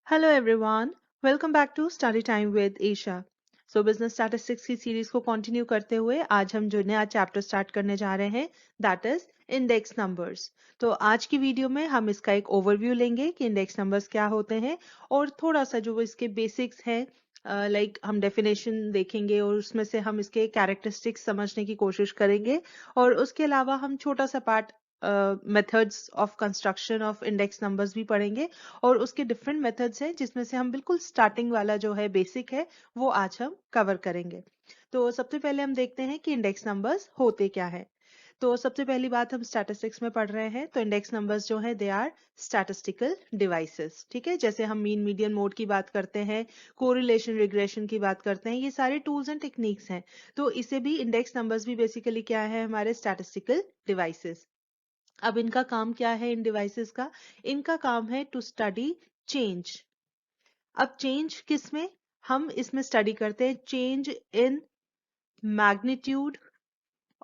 Hello everyone, welcome back to Study Time with Isha. Business statistics की series को continue करते हुए आज हम जो नया चैप्टर स्टार्ट करने जा रहे हैं दैट इज इंडेक्स नंबर्स। तो आज की वीडियो में हम इसका एक ओवरव्यू लेंगे कि इंडेक्स नंबर्स क्या होते हैं और थोड़ा सा जो इसके बेसिक्स है लाइक हम डेफिनेशन देखेंगे और उसमें से हम इसके कैरेक्टरिस्टिक्स समझने की कोशिश करेंगे और उसके अलावा हम छोटा सा part methods of construction of index numbers भी पढ़ेंगे और उसके डिफरेंट मेथड्स हैं जिसमें से हम बिल्कुल स्टार्टिंग वाला जो है बेसिक है वो आज हम कवर करेंगे। तो सबसे पहले हम देखते हैं कि इंडेक्स नंबर्स होते क्या है। तो सबसे पहली बात हम स्टैटिस्टिक्स में पढ़ रहे हैं तो इंडेक्स नंबर्स जो है दे आर स्टैटिस्टिकल डिवाइसेस। ठीक है, जैसे हम मीन मीडियन मोड की बात करते हैं, कोरिलेशन रिग्रेशन की बात करते हैं, ये सारे टूल्स एंड टेक्निक्स हैं। तो इसे भी इंडेक्स नंबर्स भी बेसिकली क्या है, हमारे स्टैटिस्टिकल डिवाइसेस। अब इनका काम क्या है इन डिवाइसेस का? इनका काम है टू स्टडी चेंज। अब चेंज किस में? हम इसमें स्टडी करते हैं change in magnitude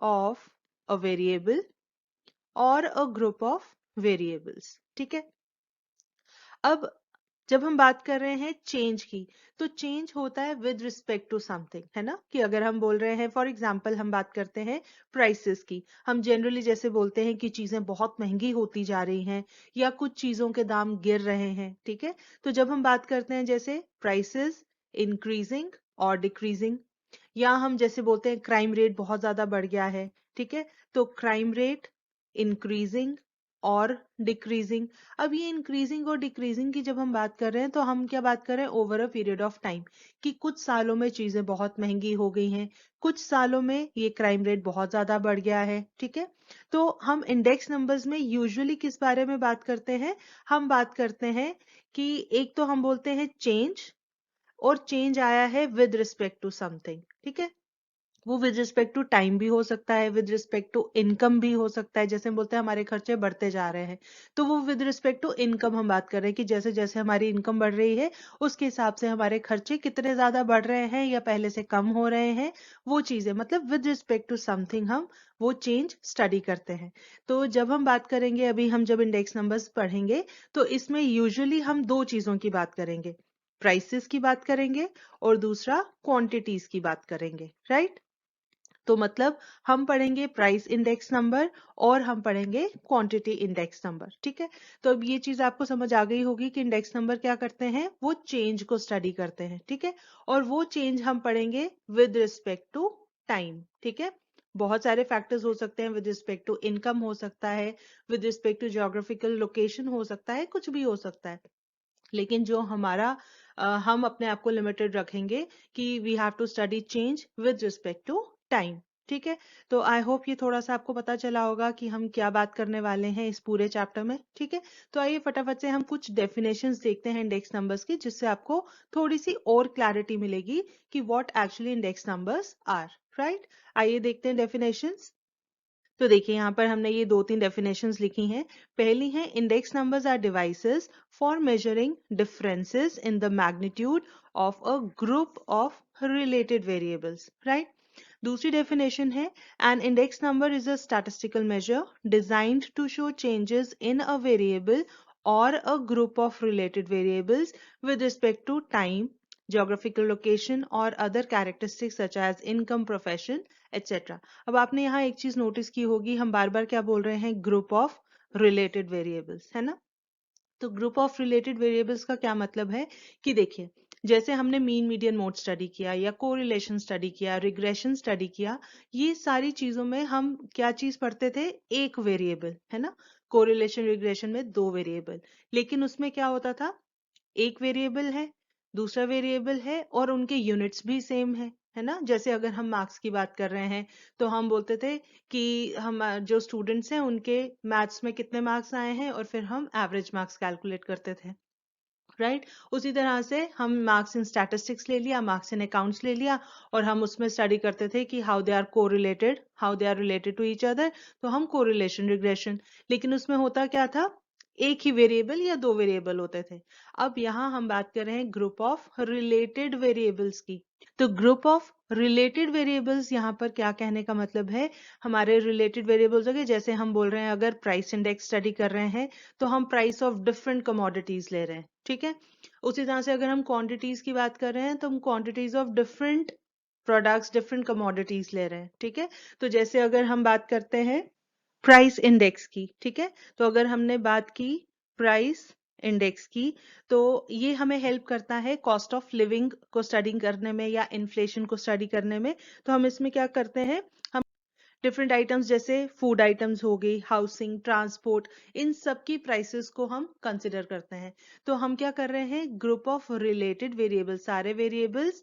of a variable और अ ग्रुप ऑफ वेरिएबल्स। ठीक है, अब जब हम बात कर रहे हैं चेंज की, तो चेंज होता है विद रिस्पेक्ट टू समथिंग, है ना? कि अगर हम बोल रहे हैं फॉर एग्जांपल हम बात करते हैं प्राइसेस की, हम जनरली जैसे बोलते हैं कि चीजें बहुत महंगी होती जा रही हैं या कुछ चीजों के दाम गिर रहे हैं। ठीक है, तो जब हम बात करते हैं जैसे प्राइसेस इंक्रीजिंग और डिक्रीजिंग, या हम जैसे बोलते हैं क्राइम रेट बहुत ज्यादा बढ़ गया है, ठीक है, तो क्राइम रेट इंक्रीजिंग और डिक्रीजिंग। अब ये इंक्रीजिंग और डिक्रीजिंग की जब हम बात कर रहे हैं तो हम क्या बात कर रहे हैं, over a period of time, कि कुछ सालों में चीजें बहुत महंगी हो गई हैं, कुछ सालों में ये क्राइम रेट बहुत ज्यादा बढ़ गया है। ठीक है, तो हम इंडेक्स नंबर्स में यूजुअली किस बारे में बात करते हैं? हम बात करते हैं कि एक तो हम बोलते हैं चेंज, और चेंज आया है विद रिस्पेक्ट टू समथिंग। ठीक है, वो विद रिस्पेक्ट टू टाइम भी हो सकता है, विद रिस्पेक्ट टू इनकम भी हो सकता है। जैसे हम बोलते हैं हमारे खर्चे बढ़ते जा रहे हैं, तो वो विद रिस्पेक्ट टू इनकम हम बात कर रहे हैं कि जैसे जैसे हमारी इनकम बढ़ रही है उसके हिसाब से हमारे खर्चे कितने ज्यादा बढ़ रहे हैं या पहले से कम हो रहे हैं, वो चीजें मतलब विद रिस्पेक्ट टू समथिंग हम वो चेंज स्टडी करते हैं। तो जब हम बात करेंगे, अभी हम जब इंडेक्स नंबर्स पढ़ेंगे तो इसमें यूजुअली हम दो चीजों की बात करेंगे, प्राइसेस की बात करेंगे और दूसरा क्वांटिटीज की बात करेंगे, राइट? तो मतलब हम पढ़ेंगे प्राइस इंडेक्स नंबर और हम पढ़ेंगे क्वांटिटी इंडेक्स नंबर। ठीक है, तो अब ये चीज आपको समझ आ गई होगी कि इंडेक्स नंबर क्या करते हैं, वो चेंज को स्टडी करते हैं। ठीक है, और वो चेंज हम पढ़ेंगे विद रिस्पेक्ट टू टाइम। ठीक है, बहुत सारे फैक्टर्स हो सकते हैं, विद रिस्पेक्ट टू इनकम हो सकता है, with respect to geographical location हो सकता है, कुछ भी हो सकता है। लेकिन जो हमारा हम अपने आप को लिमिटेड रखेंगे कि we have to study change with respect to time. ठीक है, तो आई होप ये थोड़ा सा आपको पता चला होगा कि हम क्या बात करने वाले हैं इस पूरे चैप्टर में। ठीक है, तो आइए फटाफट से हम कुछ डेफिनेशंस देखते हैं इंडेक्स नंबर्स की, जिससे आपको थोड़ी सी और क्लैरिटी मिलेगी कि what actually index numbers are. Right, आइए देखते हैं डेफिनेशंस। तो देखिए यहाँ पर हमने ये दो तीन डेफिनेशंस लिखी हैं। पहली है index numbers are devices for measuring differences in the magnitude of a group of related variables, right? दूसरी डेफिनेशन है an index number is a statistical measure designed to show changes in a variable or a group of related variables with respect to time, geographical location or other characteristics such as income, profession, etc. अब आपने यहाँ एक चीज notice की होगी, हम बार बार क्या बोल रहे हैं, ग्रुप ऑफ रिलेटेड वेरिएबल्स, है ना? तो ग्रुप ऑफ रिलेटेड वेरिएबल्स का क्या मतलब है कि देखिए, जैसे हमने मीन मीडियन मोड स्टडी किया या कोरिलेशन स्टडी किया, रिग्रेशन स्टडी किया, ये सारी चीजों में हम क्या चीज पढ़ते थे, एक वेरिएबल, है ना? कोरिलेशन रिग्रेशन में दो वेरिएबल, लेकिन उसमें क्या होता था, एक वेरिएबल है, दूसरा वेरिएबल है और उनके यूनिट्स भी सेम है ना? जैसे अगर हम मार्क्स की बात कर रहे हैं तो हम बोलते थे कि हम जो स्टूडेंट्स हैं उनके मैथ्स में कितने मार्क्स आए हैं और फिर हम एवरेज मार्क्स कैलकुलेट करते थे, राइट? उसी तरह से हम मार्क्स इन स्टैटिस्टिक्स ले लिया, मार्क्स इन अकाउंट्स ले लिया और हम उसमें स्टडी करते थे कि how they are correlated, how they are related to each other, तो हम कोरिलेशन रिग्रेशन। लेकिन उसमें होता क्या था, एक ही वेरिएबल या दो वेरिएबल होते थे। अब यहाँ हम बात कर रहे हैं ग्रुप ऑफ रिलेटेड वेरिएबल्स की। तो ग्रुप ऑफ रिलेटेड वेरिएबल्स यहाँ पर क्या कहने का मतलब है, हमारे रिलेटेड वेरिएबल्स हो गए, जैसे हम बोल रहे हैं अगर प्राइस इंडेक्स स्टडी कर रहे हैं तो हम प्राइस ऑफ डिफरेंट कमोडिटीज ले रहे हैं, ठीक है। उसी तरह से अगर हम क्वांटिटीज की बात कर रहे हैं तो हम quantities of different products different commodities ले रहे हैं, ठीक है। तो जैसे अगर हम बात करते हैं प्राइस इंडेक्स की, ठीक है, तो अगर हमने बात की प्राइस इंडेक्स की, तो ये हमें हेल्प करता है कॉस्ट ऑफ लिविंग को स्टडी करने में या इन्फ्लेशन को स्टडी करने में। तो हम इसमें क्या करते हैं, हम डिफरेंट आइटम्स जैसे फूड आइटम्स हो गई, हाउसिंग, ट्रांसपोर्ट, इन सब की प्राइसेस को हम कंसिडर करते हैं। तो हम क्या कर रहे हैं, ग्रुप ऑफ रिलेटेड वेरिएबल्स, सारे वेरिएबल्स,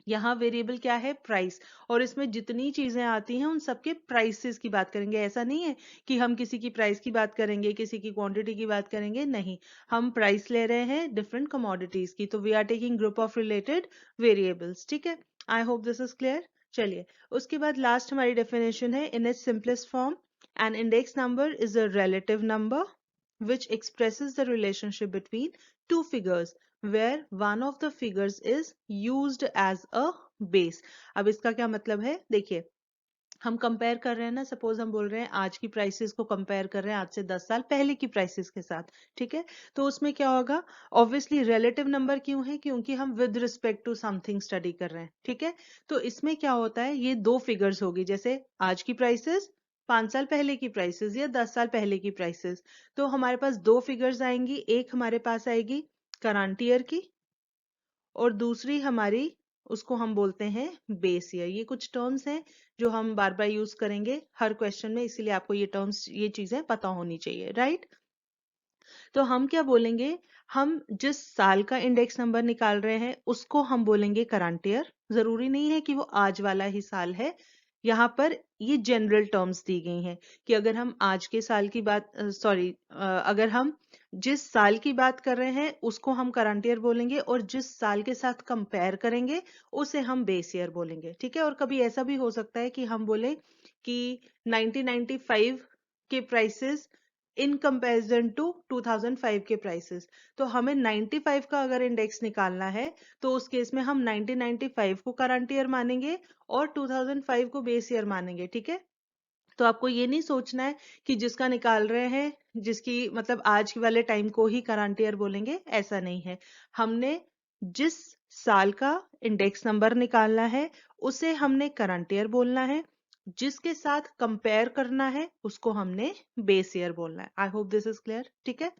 यहाँ वेरिएबल क्या है, प्राइस, और इसमें जितनी चीजें आती हैं उन सबके प्राइसेस की बात करेंगे। ऐसा नहीं है कि हम किसी की प्राइस की बात करेंगे, किसी की क्वांटिटी की बात करेंगे, नहीं, हम प्राइस ले रहे हैं डिफरेंट कमोडिटीज की। तो we are taking group of related variables, ठीक है। I hope this is clear. चलिए, उसके बाद लास्ट हमारी डेफिनेशन है in its simplest form, an index number is a relative number which expresses the relationship between two figures where one of the figures is used as a base। अब इसका क्या मतलब है, देखिए, हम कंपेयर कर रहे हैं ना, सपोज हम बोल रहे हैं आज की प्राइसेस को कंपेयर कर रहे हैं आज से 10 साल पहले की प्राइसेस के साथ, ठीक है। तो उसमें क्या होगा, ऑब्वियसली रिलेटिव नंबर क्यों है, क्योंकि हम with respect to something study कर रहे हैं, ठीक है। तो इसमें क्या होता है, ये दो फिगर्स होगी, जैसे आज की प्राइसेस, 5 साल पहले की प्राइसेस या 10 साल पहले की प्राइसेस। तो हमारे पास दो फिगर्स आएंगी, एक हमारे पास आएगी करंट ईयर की और दूसरी हमारी, उसको हम बोलते हैं बेस ईयर। ये कुछ टर्म्स हैं जो हम बार बार यूज करेंगे हर क्वेश्चन में, इसीलिए आपको ये टर्म्स, ये चीजें पता होनी चाहिए, राइट। तो हम क्या बोलेंगे, हम जिस साल का इंडेक्स नंबर निकाल रहे हैं उसको हम बोलेंगे करंट ईयर। जरूरी नहीं है कि वो आज वाला ही साल है, यहाँ पर ये जनरल टर्म्स दी गई हैं कि अगर हम आज के साल की बात, सॉरी, अगर हम जिस साल की बात कर रहे हैं उसको हम करंट ईयर बोलेंगे और जिस साल के साथ कंपेयर करेंगे उसे हम बेस ईयर बोलेंगे, ठीक है। और कभी ऐसा भी हो सकता है कि हम बोले कि 1995 के प्राइसेस इन कंपैरिजन टू 2005 के प्राइसेस। तो हमें 95 का अगर इंडेक्स निकालना है तो उस केस में हम 1995 को करंट ईयर मानेंगे और 2005 को बेस ईयर मानेंगे, ठीक है। तो आपको ये नहीं सोचना है कि जिसका निकाल रहे हैं, जिसकी मतलब आज वाले टाइम को ही करंट ईयर बोलेंगे, ऐसा नहीं है। हमने जिस साल का इंडेक्स नंबर निकालना है उसे हमने करंट ईयर बोलना है, जिसके साथ कंपेयर करना है उसको हमने बेस ईयर बोलना है। I hope this is clear, ठीक है।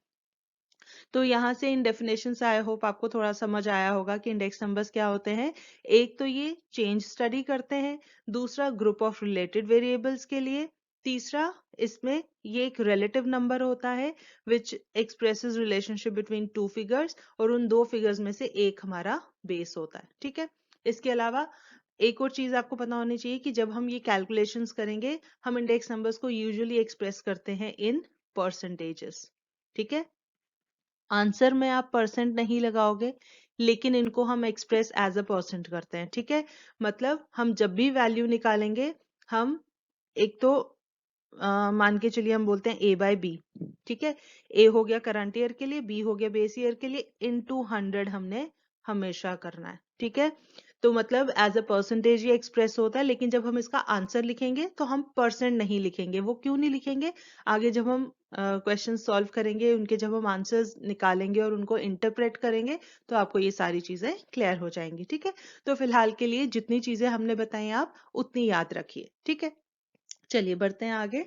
तो यहाँ से इन डेफिनेशन से आई होप आपको थोड़ा समझ आया होगा कि इंडेक्स नंबर्स क्या होते हैं। एक तो ये चेंज स्टडी करते हैं, दूसरा ग्रुप ऑफ रिलेटेड वेरिएबल्स के लिए, तीसरा इसमें ये एक रिलेटिव नंबर होता है which expresses relationship between two figures, और उन दो फिगर्स में से एक हमारा बेस होता है, ठीक है। इसके अलावा एक और चीज आपको पता होनी चाहिए कि जब हम ये कैलकुलेशंस करेंगे हम इंडेक्स नंबर्स को यूजुअली एक्सप्रेस करते हैं इन परसेंटेजेस, ठीक है। आंसर में आप परसेंट नहीं लगाओगे, लेकिन इनको हम एक्सप्रेस एज अ परसेंट करते हैं, ठीक है। मतलब हम जब भी वैल्यू निकालेंगे, हम एक तो मान के चलिए हम बोलते हैं ए बाय बी, ठीक है। ए हो गया करंट ईयर के लिए, बी हो गया बेस ईयर के लिए, इनटू 100 हमने हमेशा करना है, ठीक है। तो मतलब एज अ परसेंटेज ये एक्सप्रेस होता है, लेकिन जब हम इसका आंसर लिखेंगे तो हम परसेंट नहीं लिखेंगे। वो क्यों नहीं लिखेंगे, आगे जब हम क्वेश्चन सॉल्व करेंगे, उनके जब हम आंसर्स निकालेंगे और उनको इंटरप्रेट करेंगे तो आपको ये सारी चीजें क्लियर हो जाएंगी, ठीक है। तो फिलहाल के लिए जितनी चीजें हमने बताई आप उतनी याद रखिए, ठीक है। चलिए बढ़ते हैं आगे।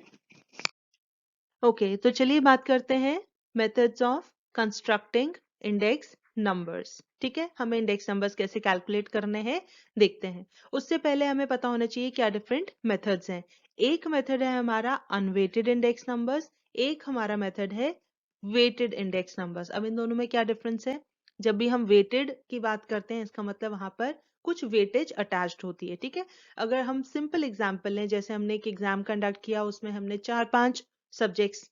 ओके, तो चलिए बात करते हैं methods of constructing index numbers, ठीक है। हमें इंडेक्स नंबर्स कैसे कैलकुलेट करने हैं देखते हैं। उससे पहले हमें पता होना चाहिए क्या डिफरेंट मेथड्स हैं। एक मेथड है हमारा अनवेटेड इंडेक्स नंबर्स, एक हमारा मेथड है वेटेड इंडेक्स नंबर्स। अब इन दोनों में क्या डिफरेंस है, जब भी हम वेटेड की बात करते हैं इसका मतलब वहां पर कुछ वेटेज अटैच्ड होती है, ठीक है। अगर हम सिंपल एग्जांपल लें, जैसे हमने एक एग्जाम कंडक्ट किया, उसमें हमने 4-5 सब्जेक्ट्स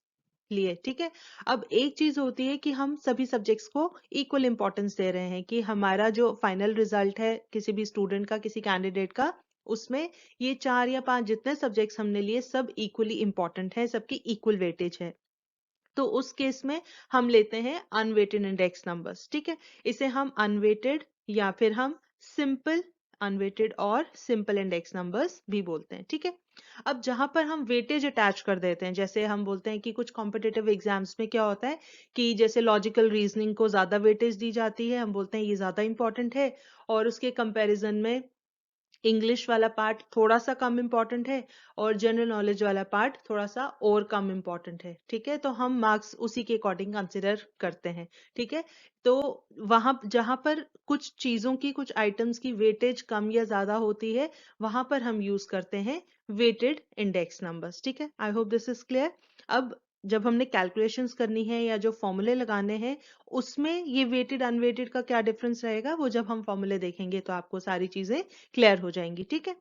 लिए, ठीक है। अब एक चीज होती है कि हम सभी सब्जेक्ट्स को इक्वल इंपॉर्टेंस दे रहे हैं, कि हमारा जो फाइनल रिजल्ट है किसी भी स्टूडेंट का, किसी कैंडिडेट का, उसमें ये 4 या 5 जितने सब्जेक्ट्स हमने लिए सब इक्वली इंपॉर्टेंट है, सबकी इक्वल वेटेज है। तो उस केस में हम लेते हैं अनवेटेड इंडेक्स नंबर्स। ठीक है, इसे हम अनवेटेड या फिर हम सिंपल अनवेटेड और सिंपल इंडेक्स नंबर्स भी बोलते हैं। ठीक है, अब जहां पर हम वेटेज अटैच कर देते हैं, जैसे हम बोलते हैं कि कुछ कॉम्पिटिटिव एग्जाम्स में क्या होता है कि जैसे लॉजिकल रीजनिंग को ज्यादा वेटेज दी जाती है, हम बोलते हैं ये ज्यादा इंपॉर्टेंट है, और उसके कंपैरिजन में इंग्लिश वाला पार्ट थोड़ा सा कम इम्पोर्टेंट है और जनरल नॉलेज वाला पार्ट थोड़ा सा और कम इम्पोर्टेंट है। ठीक है, तो हम मार्क्स उसी के अकॉर्डिंग कंसिडर करते हैं। ठीक है, तो वहां जहां पर कुछ चीजों की, कुछ आइटम्स की वेटेज कम या ज्यादा होती है, वहां पर हम यूज करते हैं वेटेड इंडेक्स नंबर्स। ठीक है, I hope this is clear. अब जब हमने कैलकुलेशंस करनी है या जो फॉर्मूले लगाने हैं, उसमें ये वेटेड अनवेटेड का क्या डिफरेंस रहेगा, वो जब हम फॉर्मूले देखेंगे तो आपको सारी चीजें क्लियर हो जाएंगी। ठीक है,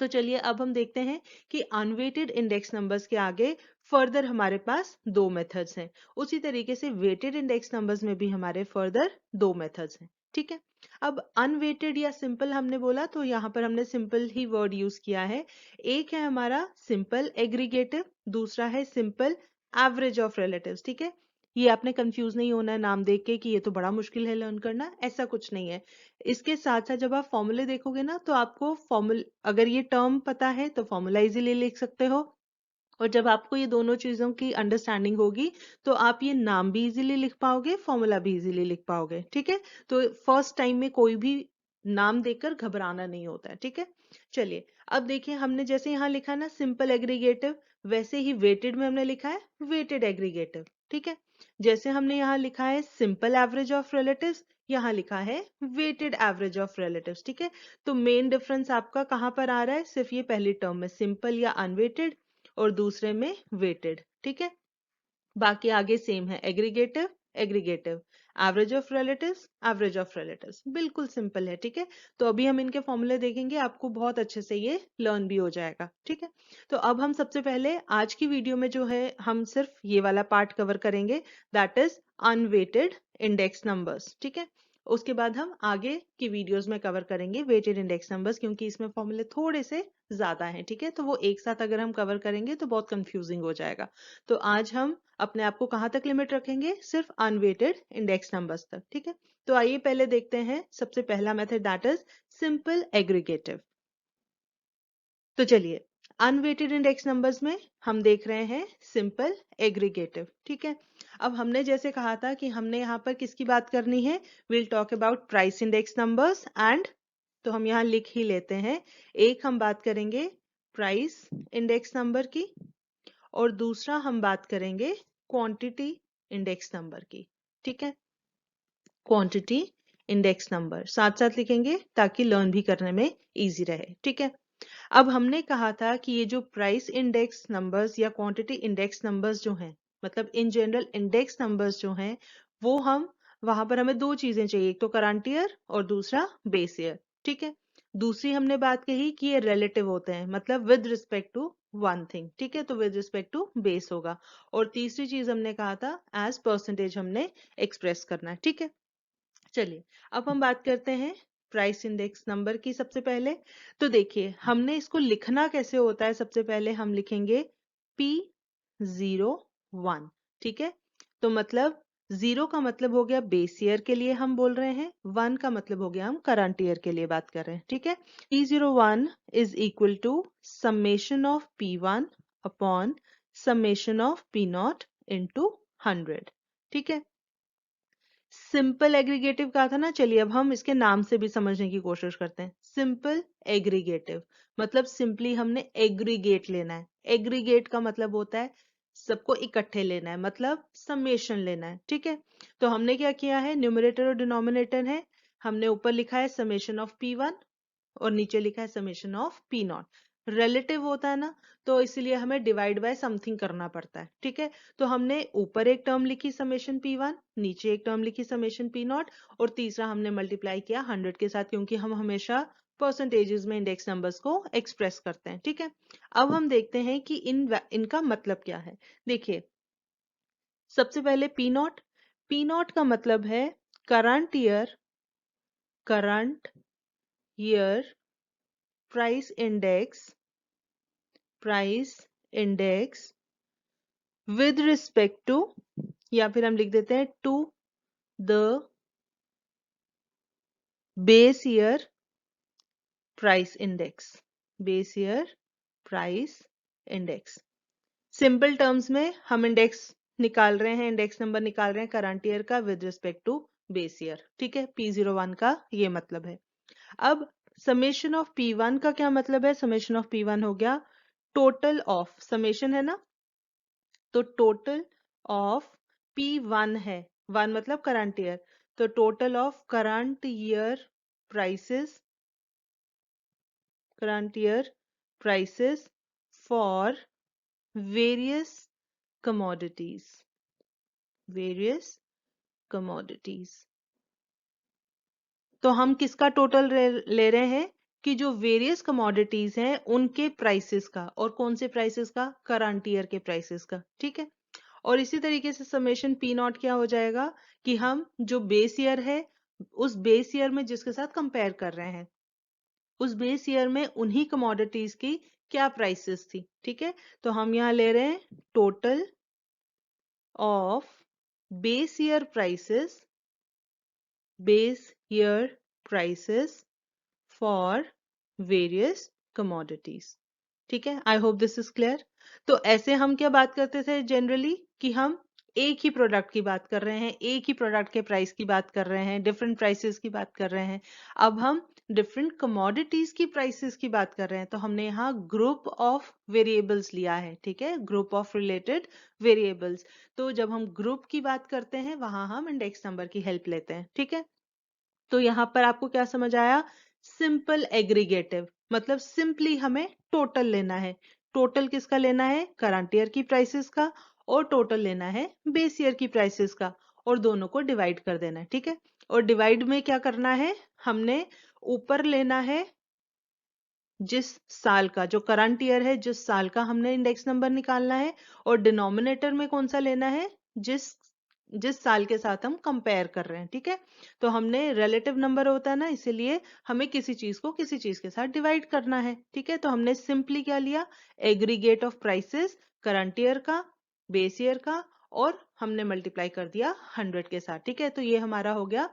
तो चलिए अब हम देखते हैं कि अनवेटेड इंडेक्स नंबर्स के आगे फर्दर हमारे पास दो मेथड्स हैं। उसी तरीके से वेटेड इंडेक्स नंबर्स में भी हमारे फर्दर दो मेथड्स हैं। ठीक है, अब अनवेटेड या सिंपल हमने बोला तो यहाँ पर हमने सिंपल ही वर्ड यूज किया है। एक है हमारा सिंपल एग्रीगेटिव, दूसरा है सिंपल एवरेज ऑफ रिलेटिव्स। ठीक है, ये आपने कंफ्यूज नहीं होना है नाम देख के कि ये तो बड़ा मुश्किल है लर्न करना, ऐसा कुछ नहीं है। इसके साथ साथ जब आप फॉर्मूले देखोगे ना, तो आपको फॉर्मूल अगर ये टर्म पता है तो फॉर्मूला इजीली लिख सकते हो, और जब आपको ये दोनों चीजों की अंडरस्टैंडिंग होगी तो आप ये नाम भी इजीली लिख पाओगे, फॉर्मूला भी इजीली लिख पाओगे। ठीक है, तो फर्स्ट टाइम में कोई भी नाम देखकर घबराना नहीं होता है। ठीक है, चलिए अब देखिए, हमने जैसे यहाँ लिखा ना सिंपल एग्रीगेटिव, वैसे ही वेटेड में हमने लिखा है वेटेड एग्रीगेटिव। ठीक है, जैसे हमने यहाँ लिखा है सिंपल एवरेज ऑफ रिलेटिव्स, यहाँ लिखा है वेटेड एवरेज ऑफ रिलेटिव्स। ठीक है, तो मेन डिफरेंस आपका कहाँ पर आ रहा है, सिर्फ ये पहली टर्म में सिंपल या अनवेटेड और दूसरे में वेटेड। ठीक है, बाकी आगे सेम है, aggregative aggregative, average of relatives average of relatives, बिल्कुल सिंपल है। ठीक है, तो अभी हम इनके फॉर्मूले देखेंगे, आपको बहुत अच्छे से ये लर्न भी हो जाएगा। ठीक है, तो अब हम सबसे पहले आज की वीडियो में जो है हम सिर्फ ये वाला पार्ट कवर करेंगे, that is unweighted index numbers. ठीक है, उसके बाद हम आगे की वीडियोस में कवर करेंगे वेटेड इंडेक्स नंबर्स, क्योंकि इसमें फॉर्मूले थोड़े से ज्यादा हैं। ठीक है, तो वो एक साथ अगर हम कवर करेंगे तो बहुत कंफ्यूजिंग हो जाएगा। तो आज हम अपने आप को कहां तक लिमिट रखेंगे, सिर्फ अनवेटेड इंडेक्स नंबर्स तक। ठीक है, तो आइए पहले देखते हैं सबसे पहला method, that is simple aggregative. तो चलिए, अनवेटेड इंडेक्स नंबर्स में हम देख रहे हैं सिंपल एग्रीगेटिव। ठीक है, अब हमने जैसे कहा था कि हमने यहाँ पर किसकी बात करनी है, will talk about price index numbers and, तो हम यहाँ लिख ही लेते हैं, एक हम बात करेंगे प्राइस इंडेक्स नंबर की और दूसरा हम बात करेंगे क्वांटिटी इंडेक्स नंबर की। ठीक है, क्वांटिटी इंडेक्स नंबर साथ साथ लिखेंगे ताकि लर्न भी करने में इजी रहे। ठीक है, अब हमने कहा था कि ये जो प्राइस इंडेक्स नंबर्स या क्वांटिटी इंडेक्स नंबर्स जो हैं, मतलब इन जनरल इंडेक्स नंबर्स जो हैं, वो हम वहां पर हमें दो चीजें चाहिए, एक तो करंट ईयर और दूसरा बेस ईयर। ठीक है, दूसरी हमने बात कही कि ये रिलेटिव होते हैं, मतलब with respect to one thing. ठीक है, तो विद रिस्पेक्ट टू बेस होगा, और तीसरी चीज हमने कहा था एज परसेंटेज हमने एक्सप्रेस करना है। ठीक है, चलिए अब हम बात करते हैं प्राइस इंडेक्स नंबर की। सबसे पहले तो देखिए, हमने इसको लिखना कैसे होता है, सबसे पहले हम लिखेंगे P01। ठीक है, तो मतलब जीरो का मतलब हो गया बेस ईयर के लिए हम बोल रहे हैं, वन का मतलब हो गया हम करंट ईयर के लिए बात कर रहे हैं। ठीक है, P01 is equal to summation of P1 upon summation of P0 into 100। ठीक है, सिंपल एग्रीगेटिव कहा था ना, चलिए अब हम इसके नाम से भी समझने की कोशिश करते हैं। सिंपल एग्रीगेटिव मतलब सिंपली हमने एग्रीगेट लेना है। एग्रीगेट का मतलब होता है सबको इकट्ठे लेना है, मतलब समेशन लेना है। ठीक है, तो हमने क्या किया है, न्यूमरेटर और डिनोमिनेटर है, हमने ऊपर लिखा है समेशन ऑफ P1 और नीचे लिखा है समेशन ऑफ P0। रिलेटिव होता है ना, तो इसलिए हमें डिवाइड बाय समथिंग करना पड़ता है। ठीक है, तो हमने ऊपर एक टर्म लिखी समेशन P1, नीचे एक टर्म लिखी समेशन P0, और तीसरा हमने मल्टीप्लाई किया 100 के साथ, क्योंकि हम हमेशा परसेंटेजेस में इंडेक्स नंबर्स को एक्सप्रेस करते हैं। ठीक है, अब हम देखते हैं कि इनका मतलब क्या है। देखिए, सबसे पहले P0, P0 का मतलब है current year, current year price index, price index with respect to, या फिर हम लिख देते हैं to the base year price index, base year price index. Simple terms में हम इंडेक्स निकाल रहे हैं, इंडेक्स नंबर निकाल रहे हैं करंट ईयर का with respect to base year, ठीक है। P01 का ये मतलब है। अब समेशन ऑफ P1 का क्या मतलब है? समेशन ऑफ P1 हो गया टोटल ऑफ, समेशन है ना, तो टोटल ऑफ P1 है, 1 मतलब करंट ईयर, तो total of current year prices, current year prices for various commodities, various commodities। तो हम किसका टोटल ले रहे हैं कि जो वेरियस कमोडिटीज हैं उनके प्राइसेस का, और कौन से प्राइसेस का? करंट ईयर के प्राइसेस का, ठीक है। और इसी तरीके से समेशन पी नॉट क्या हो जाएगा कि हम जो बेस ईयर है उस बेस ईयर में जिसके साथ कंपेयर कर रहे हैं उस बेस ईयर में उन्हीं कमोडिटीज की क्या प्राइसेस थी, ठीक है। तो हम यहाँ ले रहे हैं total of base year prices, base year prices for various commodities, ठीक है। I hope this is clear. तो ऐसे हम क्या बात करते थे जनरली कि हम एक ही प्रोडक्ट की बात कर रहे हैं, एक ही प्रोडक्ट के प्राइस की बात कर रहे हैं, डिफरेंट प्राइसेस की बात कर रहे हैं। अब हम डिफरेंट कमोडिटीज की प्राइसेस की बात कर रहे हैं, तो हमने यहाँ ग्रुप ऑफ वेरिएबल्स लिया है, ठीक है, ग्रुप ऑफ रिलेटेड वेरिएबल्स। तो जब हम ग्रुप की बात करते हैं वहां हम इंडेक्स नंबर की हेल्प लेते हैं, ठीक है। तो यहां पर आपको क्या समझ आया? सिंपल एग्रीगेटिव मतलब सिंपली हमें टोटल लेना है। टोटल किसका लेना है? करंट ईयर की प्राइसेस का, और टोटल लेना है बेस ईयर की प्राइसेस का, और दोनों को डिवाइड कर देना है, ठीक है। और डिवाइड में क्या करना है? हमने ऊपर लेना है जिस साल का, जो करंट ईयर है जिस साल का हमने इंडेक्स नंबर निकालना है, और डिनोमिनेटर में कौन सा लेना है? जिस जिस साल के साथ हम कंपेयर कर रहे हैं, ठीक है। तो हमने रिलेटिव नंबर होता है ना, इसीलिए हमें किसी चीज को किसी चीज के साथ डिवाइड करना है, ठीक है। तो हमने सिंपली क्या लिया? Aggregate of prices current year का, बेस ईयर का, और हमने मल्टीप्लाई कर दिया 100 के साथ, ठीक है। तो ये हमारा हो गया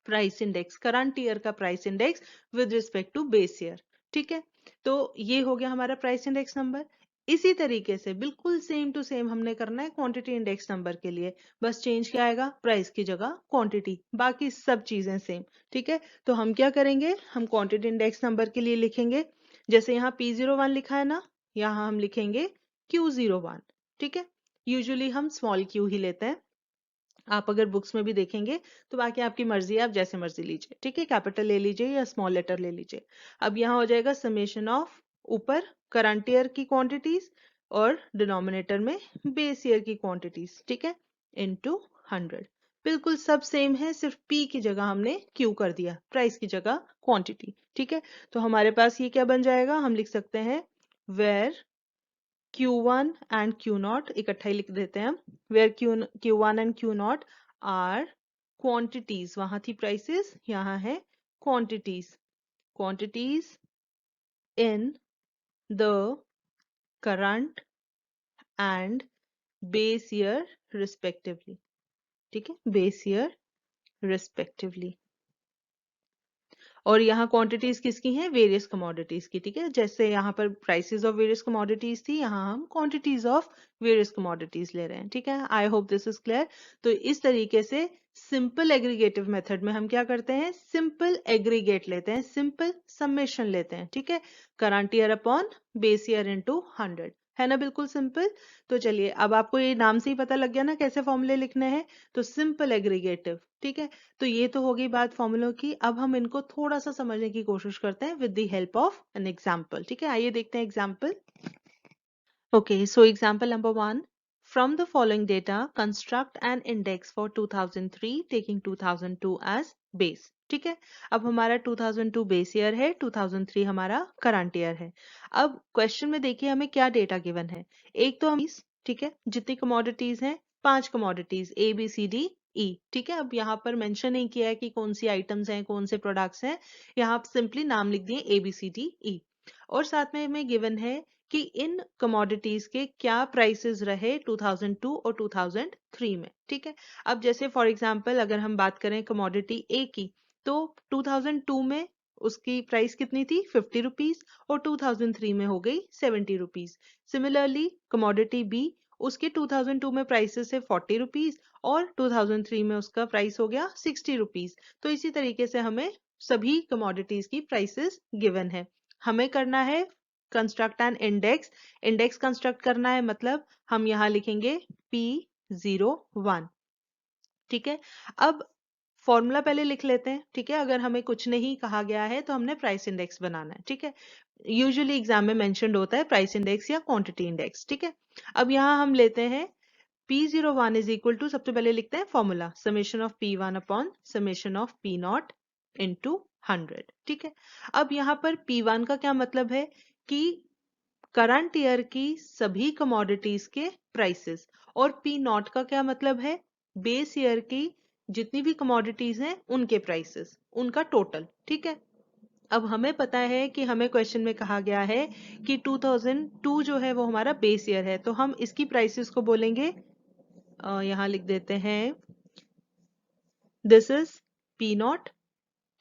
प्राइस इंडेक्स, करंट ईयर का price index with respect to base year, ठीक है। तो ये हो गया हमारा प्राइस इंडेक्स नंबर। इसी तरीके से बिल्कुल सेम टू सेम हमने करना है क्वांटिटी इंडेक्स नंबर के लिए, बस चेंज क्या आएगा? प्राइस की जगह क्वांटिटी, बाकी सब चीजें सेम, ठीक है। तो हम क्या करेंगे? हम क्वांटिटी इंडेक्स नंबर के लिए लिखेंगे, जैसे यहाँ P01 लिखा है ना, यहाँ हम लिखेंगे Q01, ठीक है। यूजुअली हम स्मॉल क्यू ही लेते हैं, आप अगर बुक्स में भी देखेंगे तो बाकी आपकी मर्जी है, आप जैसे मर्जी लीजिए, ठीक है। कैपिटल ले लीजिए या स्मॉल लेटर ले लीजिए। अब यहाँ हो जाएगा समेशन ऑफ ऊपर करंट ईयर की क्वांटिटीज और डिनोमिनेटर में बेस ईयर की क्वांटिटीज, ठीक है, इनटू 100। बिल्कुल सब सेम है, सिर्फ पी की जगह हमने क्यू कर दिया, प्राइस की जगह क्वांटिटी, ठीक है। तो हमारे पास ये क्या बन जाएगा? हम लिख सकते हैं वेर Q1 एंड Q0, इकट्ठा ही लिख देते हैं हम, where Q1 and Q0 are quantities, वहां थी प्राइसेस, यहाँ है quantities, quantities in the current and base year respectively, ठीक है, बेस ईयर रिस्पेक्टिवली। और यहाँ क्वांटिटीज किसकी हैं? वेरियस कमोडिटीज की, ठीक है। जैसे यहाँ पर प्राइसेस ऑफ वेरियस कमोडिटीज थी, यहाँ हम क्वांटिटीज ऑफ वेरियस कमोडिटीज ले रहे हैं, ठीक है। I hope this is clear. तो इस तरीके से सिंपल एग्रीगेटिव मेथड में हम क्या करते हैं? सिंपल एग्रीगेट लेते हैं, सिंपल समेशन लेते हैं, ठीक है। Current year upon base year into 100, है ना, बिल्कुल सिंपल। तो चलिए, अब आपको ये नाम से ही पता लग गया ना कैसे फॉर्मूले लिखने हैं। तो सिंपल एग्रीगेटिव, ठीक है। तो ये तो हो गई बात फॉर्मूलों की। अब हम इनको थोड़ा सा समझने की कोशिश करते हैं with the help of an example, ठीक है। आइए देखते हैं example. Okay, so example number 1. From the following data, construct an index for 2003 taking 2002 as base. ठीक है। अब हमारा 2002 बेस ईयर है, 2003 हमारा करंट ईयर है। अब क्वेश्चन में देखिए हमें क्या डेटा गिवन है। एक तो हम, ठीक है, जितनी कमोडिटीज हैं, 5 commodities A B C D E, ठीक है। अब यहाँ पर मेंशन नहीं किया है कि कौन सी आइटम्स हैं, कौन से प्रोडक्ट्स हैं, यहाँ सिंपली नाम लिख दिए ए बी सी डी ई। और साथ में हमें गिवन है कि इन कमोडिटीज के क्या प्राइसेस रहे 2002 और 2003 में। ठीक है, अब जैसे फॉर एग्जांपल अगर हम बात करें कमोडिटी ए की, तो 2002 में उसकी प्राइस कितनी थी 50 रुपीज और 2003 में हो गई 70 रुपीज। सिमिलरली कमोडिटी बी, उसके 2002 में प्राइसेस है 40 रुपीज और 2003 में उसका प्राइस हो गया 60 रुपीज। तो इसी तरीके से हमें सभी कमोडिटीज की प्राइसेस गिवन है। हमें करना है construct N index. Index construct करना है मतलब हम यहाँ लिखेंगे P01। ठीक है, अब फॉर्मूला पहले लिख लेते हैं। ठीक है, अगर हमें कुछ नहीं कहा गया है तो हमने प्राइस इंडेक्स बनाना है। ठीक है, यूजुअली एग्जाम में मेंशन्ड होता है प्राइस इंडेक्स या क्वांटिटी इंडेक्स। ठीक है, अब यहाँ हम लेते हैं P01 इज इक्वल टू, सबसे पहले लिखते हैं formula summation of P1 upon summation of P0 into 100। ठीक है, अब यहाँ पर P1 का क्या मतलब है कि करंट ईयर की सभी कमोडिटीज के प्राइसेस, और P0 का क्या मतलब है बेस ईयर की जितनी भी कमोडिटीज हैं उनके प्राइसेस, उनका टोटल। ठीक है, अब हमें पता है कि हमें क्वेश्चन में कहा गया है कि 2002 जो है वो हमारा बेस ईयर है, तो हम इसकी प्राइसेस को बोलेंगे, यहाँ लिख देते हैं दिस इज P0।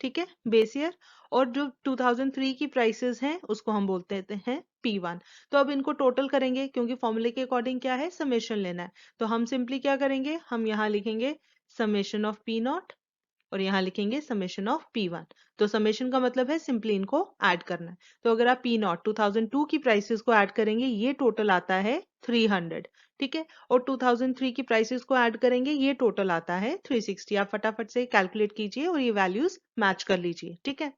ठीक है, बेस ईयर, और जो 2003 की प्राइसेस हैं उसको हम बोलते हैं P1। तो अब इनको टोटल करेंगे क्योंकि फॉर्मूले के अकॉर्डिंग क्या है समेशन लेना है, तो हम सिंपली क्या करेंगे, हम यहाँ लिखेंगे समेशन ऑफ P0 और यहाँ लिखेंगे समेशन ऑफ P1। तो समेशन का मतलब है सिंपली इनको ऐड करना है। तो अगर आप P0 2002 की प्राइसेस को ऐड करेंगे ये टोटल आता है 300। ठीक है, और 2003 की प्राइसेस को ऐड करेंगे ये टोटल आता है 360। आप फटाफट से कैलकुलेट कीजिए और ये वैल्यूज मैच कर लीजिए। ठीक है,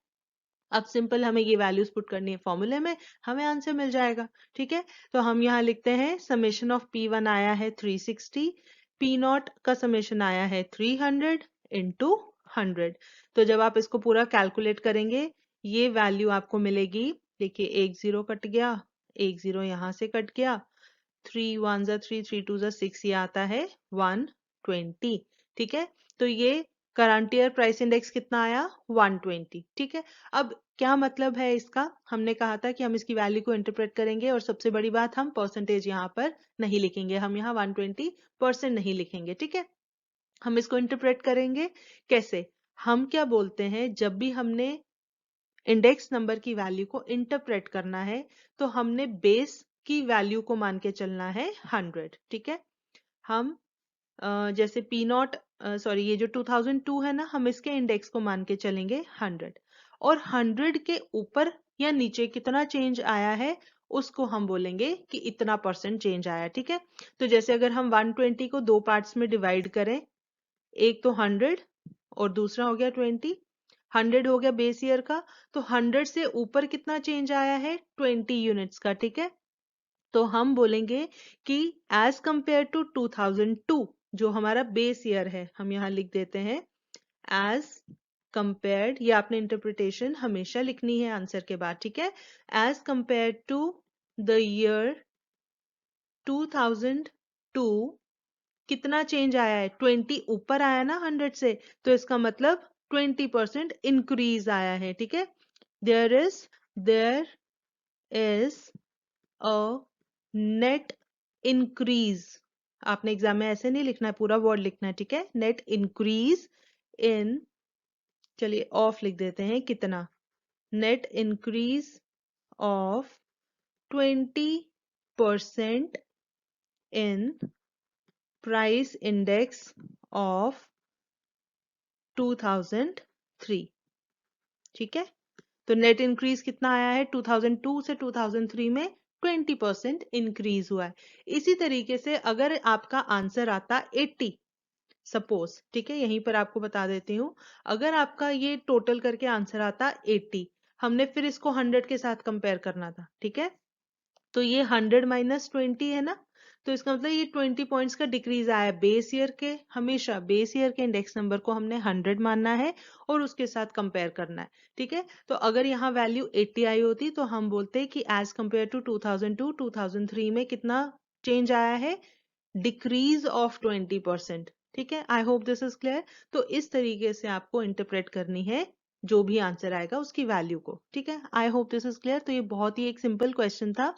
अब सिंपल हमें ये वैल्यूज पुट करनी है फॉर्मूले में, हमें आंसर मिल जाएगा। ठीक है, तो हम यहाँ लिखते हैं समेशन ऑफ P1 आया है 360, P0 का समेशन आया है 300 इंटू 100। तो जब आप इसको पूरा कैलकुलेट करेंगे ये वैल्यू आपको मिलेगी, देखिए एक जीरो कट गया, एक जीरो यहाँ से कट गया, 3 1 जा 3, 3 2 जा 6, ये आता है 120। ठीक है, तो ये करंट ईयर प्राइस इंडेक्स कितना आया 120। ठीक है, अब क्या मतलब है इसका, हमने कहा था कि हम इसकी वैल्यू को इंटरप्रेट करेंगे, और सबसे बड़ी बात हम परसेंटेज यहाँ पर नहीं लिखेंगे, हम यहाँ 120% नहीं लिखेंगे। ठीक है, हम इसको इंटरप्रेट करेंगे कैसे, हम क्या बोलते हैं जब भी हमने इंडेक्स नंबर की वैल्यू को इंटरप्रेट करना है तो हमने बेस की वैल्यू को मान के चलना है 100। ठीक है, हम जैसे P0 सॉरी ये जो 2002 है ना, हम इसके इंडेक्स को मान के चलेंगे 100, और 100 के ऊपर या नीचे कितना चेंज आया है उसको हम बोलेंगे कि इतना परसेंट चेंज आया। ठीक है, तो जैसे अगर हम 120 को दो पार्ट्स में डिवाइड करें, एक तो 100 और दूसरा हो गया 20। 100 हो गया बेस ईयर का, तो 100 से ऊपर कितना चेंज आया है 20 यूनिट्स का। ठीक है, तो हम बोलेंगे कि एज कंपेयर टू 2002 जो हमारा बेस ईयर है, हम यहाँ लिख देते हैं एज कंपेयर्ड, ये आपने इंटरप्रिटेशन हमेशा लिखनी है आंसर के बाद। ठीक है, as compared to the year 2002 कितना चेंज आया है 20 ऊपर आया ना 100 से, तो इसका मतलब 20% इंक्रीज आया है। ठीक है, there is a net increase, आपने एग्जाम में ऐसे नहीं लिखना है, पूरा वर्ड लिखना है। ठीक है, नेट इंक्रीज इन, चलिए ऑफ लिख देते हैं कितना, net increase of 20% in price index of 2003। ठीक है, तो नेट इंक्रीज कितना आया है 2002 से 2003 में 20% इंक्रीज हुआ है। इसी तरीके से अगर आपका आंसर आता 80 सपोज, ठीक है यहीं पर आपको बता देती हूँ, अगर आपका ये टोटल करके आंसर आता 80, हमने फिर इसको 100 के साथ कंपेयर करना था। ठीक है, तो ये 100 माइनस 20 है ना, तो इसका मतलब ये 20 पॉइंट्स का डिक्रीज आया बेस ईयर के, हमेशा बेस ईयर के इंडेक्स नंबर को हमने 100 मानना है और उसके साथ कंपेयर करना है। ठीक है, तो अगर यहाँ वैल्यू 80 आई होती तो हम बोलते कि एज कंपेयर टू 2002 2003 में कितना चेंज आया है, डिक्रीज ऑफ 20%। ठीक है, I hope this is clear. तो इस तरीके से आपको इंटरप्रेट करनी है जो भी आंसर आएगा उसकी वैल्यू को। ठीक है, I hope this is clear. तो ये बहुत ही एक सिंपल क्वेश्चन था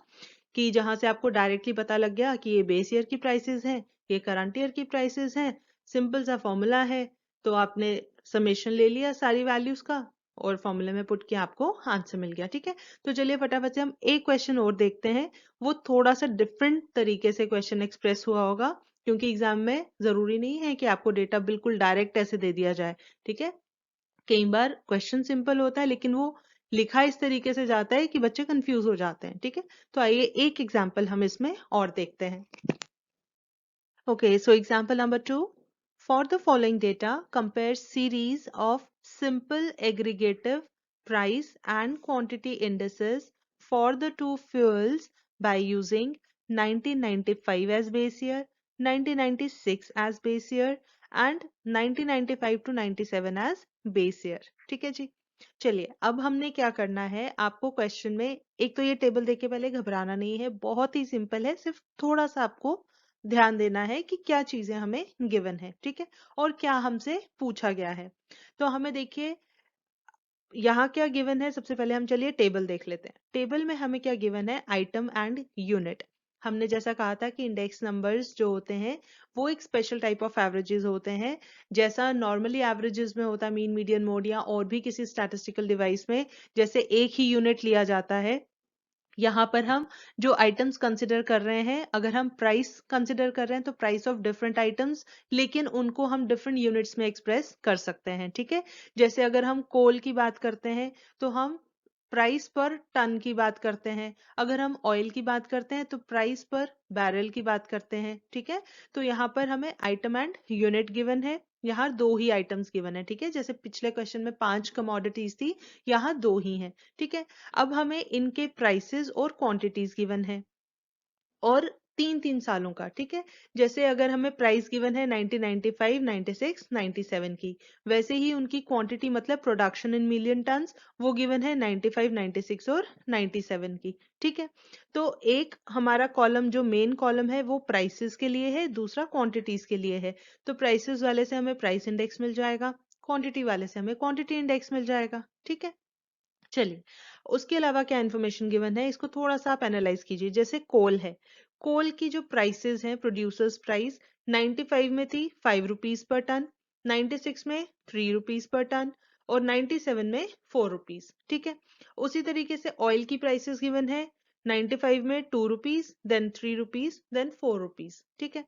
कि जहां से आपको डायरेक्टली पता लग गया कि ये बेस ईयर की प्राइसेस हैं, ये करंट ईयर की प्राइसेस हैं। सिंपल सा फॉर्मूला है, तो आपने समेशन ले लिया सारी वैल्यूज का और फॉर्मूले में पुट किया, आपको आंसर मिल गया। ठीक है, तो चलिए फटाफट से हम एक क्वेश्चन और देखते हैं। वो थोड़ा सा डिफरेंट तरीके से क्वेश्चन एक्सप्रेस हुआ होगा, क्योंकि एग्जाम में जरूरी नहीं है कि आपको डेटा बिल्कुल डायरेक्ट ऐसे दे दिया जाए। ठीक है, कई बार क्वेश्चन सिंपल होता है लेकिन वो लिखा इस तरीके से जाता है कि बच्चे कंफ्यूज हो जाते हैं। ठीक है, तो आइए एक एग्जाम्पल हम इसमें और देखते हैं। Okay, so example number 2. For the following data, compare series of simple aggregative price and quantity indices for the two fuels by using 1995 as base year, 1996 as base year and 1995 to 97 as base year. ठीक है जी, चलिए अब हमने क्या करना है, आपको question में एक तो ये टेबल देख के पहले घबराना नहीं है, बहुत ही सिंपल है, सिर्फ थोड़ा सा आपको ध्यान देना है कि क्या चीजें हमें गिवन है। ठीक है, और क्या हमसे पूछा गया है। तो हमें देखिए यहाँ क्या गिवन है, सबसे पहले हम चलिए टेबल देख लेते हैं। टेबल में हमें क्या गिवन है, आइटम एंड यूनिट। हमने जैसा कहा था कि इंडेक्स नंबर्स जो होते हैं वो एक स्पेशल टाइप ऑफ एवरेजेस होते हैं। जैसा नॉर्मली एवरेजेस में होता है, मीन मीडियन मोड या और भी किसी स्टैटिस्टिकल डिवाइस में जैसे एक ही यूनिट लिया जाता है, यहाँ पर हम जो आइटम्स कंसिडर कर रहे हैं, अगर हम प्राइस कंसिडर कर रहे हैं तो प्राइस ऑफ डिफरेंट आइटम्स, लेकिन उनको हम डिफरेंट यूनिट्स में एक्सप्रेस कर सकते हैं। ठीक है, जैसे अगर हम कोल की बात करते हैं तो हम प्राइस पर टन की बात करते हैं, अगर हम ऑयल की बात करते हैं तो प्राइस पर बैरल की बात करते हैं। ठीक है, तो यहाँ पर हमें आइटम एंड यूनिट गिवन है, यहाँ दो ही आइटम्स गिवन है। ठीक है, जैसे पिछले क्वेश्चन में 5 कमोडिटीज थी, यहाँ दो ही हैं। ठीक है, अब हमें इनके प्राइसेस और क्वांटिटीज गिवन है और 3-3 सालों का। ठीक है, जैसे अगर हमें प्राइस गिवन है 1995, 96, 97 की, वैसे ही उनकी क्वांटिटी मतलब प्रोडक्शन इन मिलियन टन्स वो गिवन है 95, 96 और 97 की। ठीक है, तो एक हमारा कॉलम जो मेन कॉलम है वो प्राइसेस के लिए है, दूसरा क्वांटिटीज के लिए है। तो प्राइसेस वाले से हमें प्राइस इंडेक्स मिल जाएगा, क्वांटिटी वाले से हमें क्वांटिटी इंडेक्स मिल जाएगा। ठीक है, चलिए उसके अलावा क्या इन्फॉर्मेशन गिवन है, इसको थोड़ा सा आप एनालाइज कीजिए। जैसे कोल है, कोल की जो प्राइसेस हैं, प्रोड्यूसर्स प्राइस 95 में थी 5 रुपीज पर टन, 96 में 3 रुपीज पर टन और 97 में 4 रुपीज। ठीक है, उसी तरीके से ऑयल की प्राइसेस गिवन है 95 में 2 rupees, then 3 rupees, then 4 rupees. ठीक है,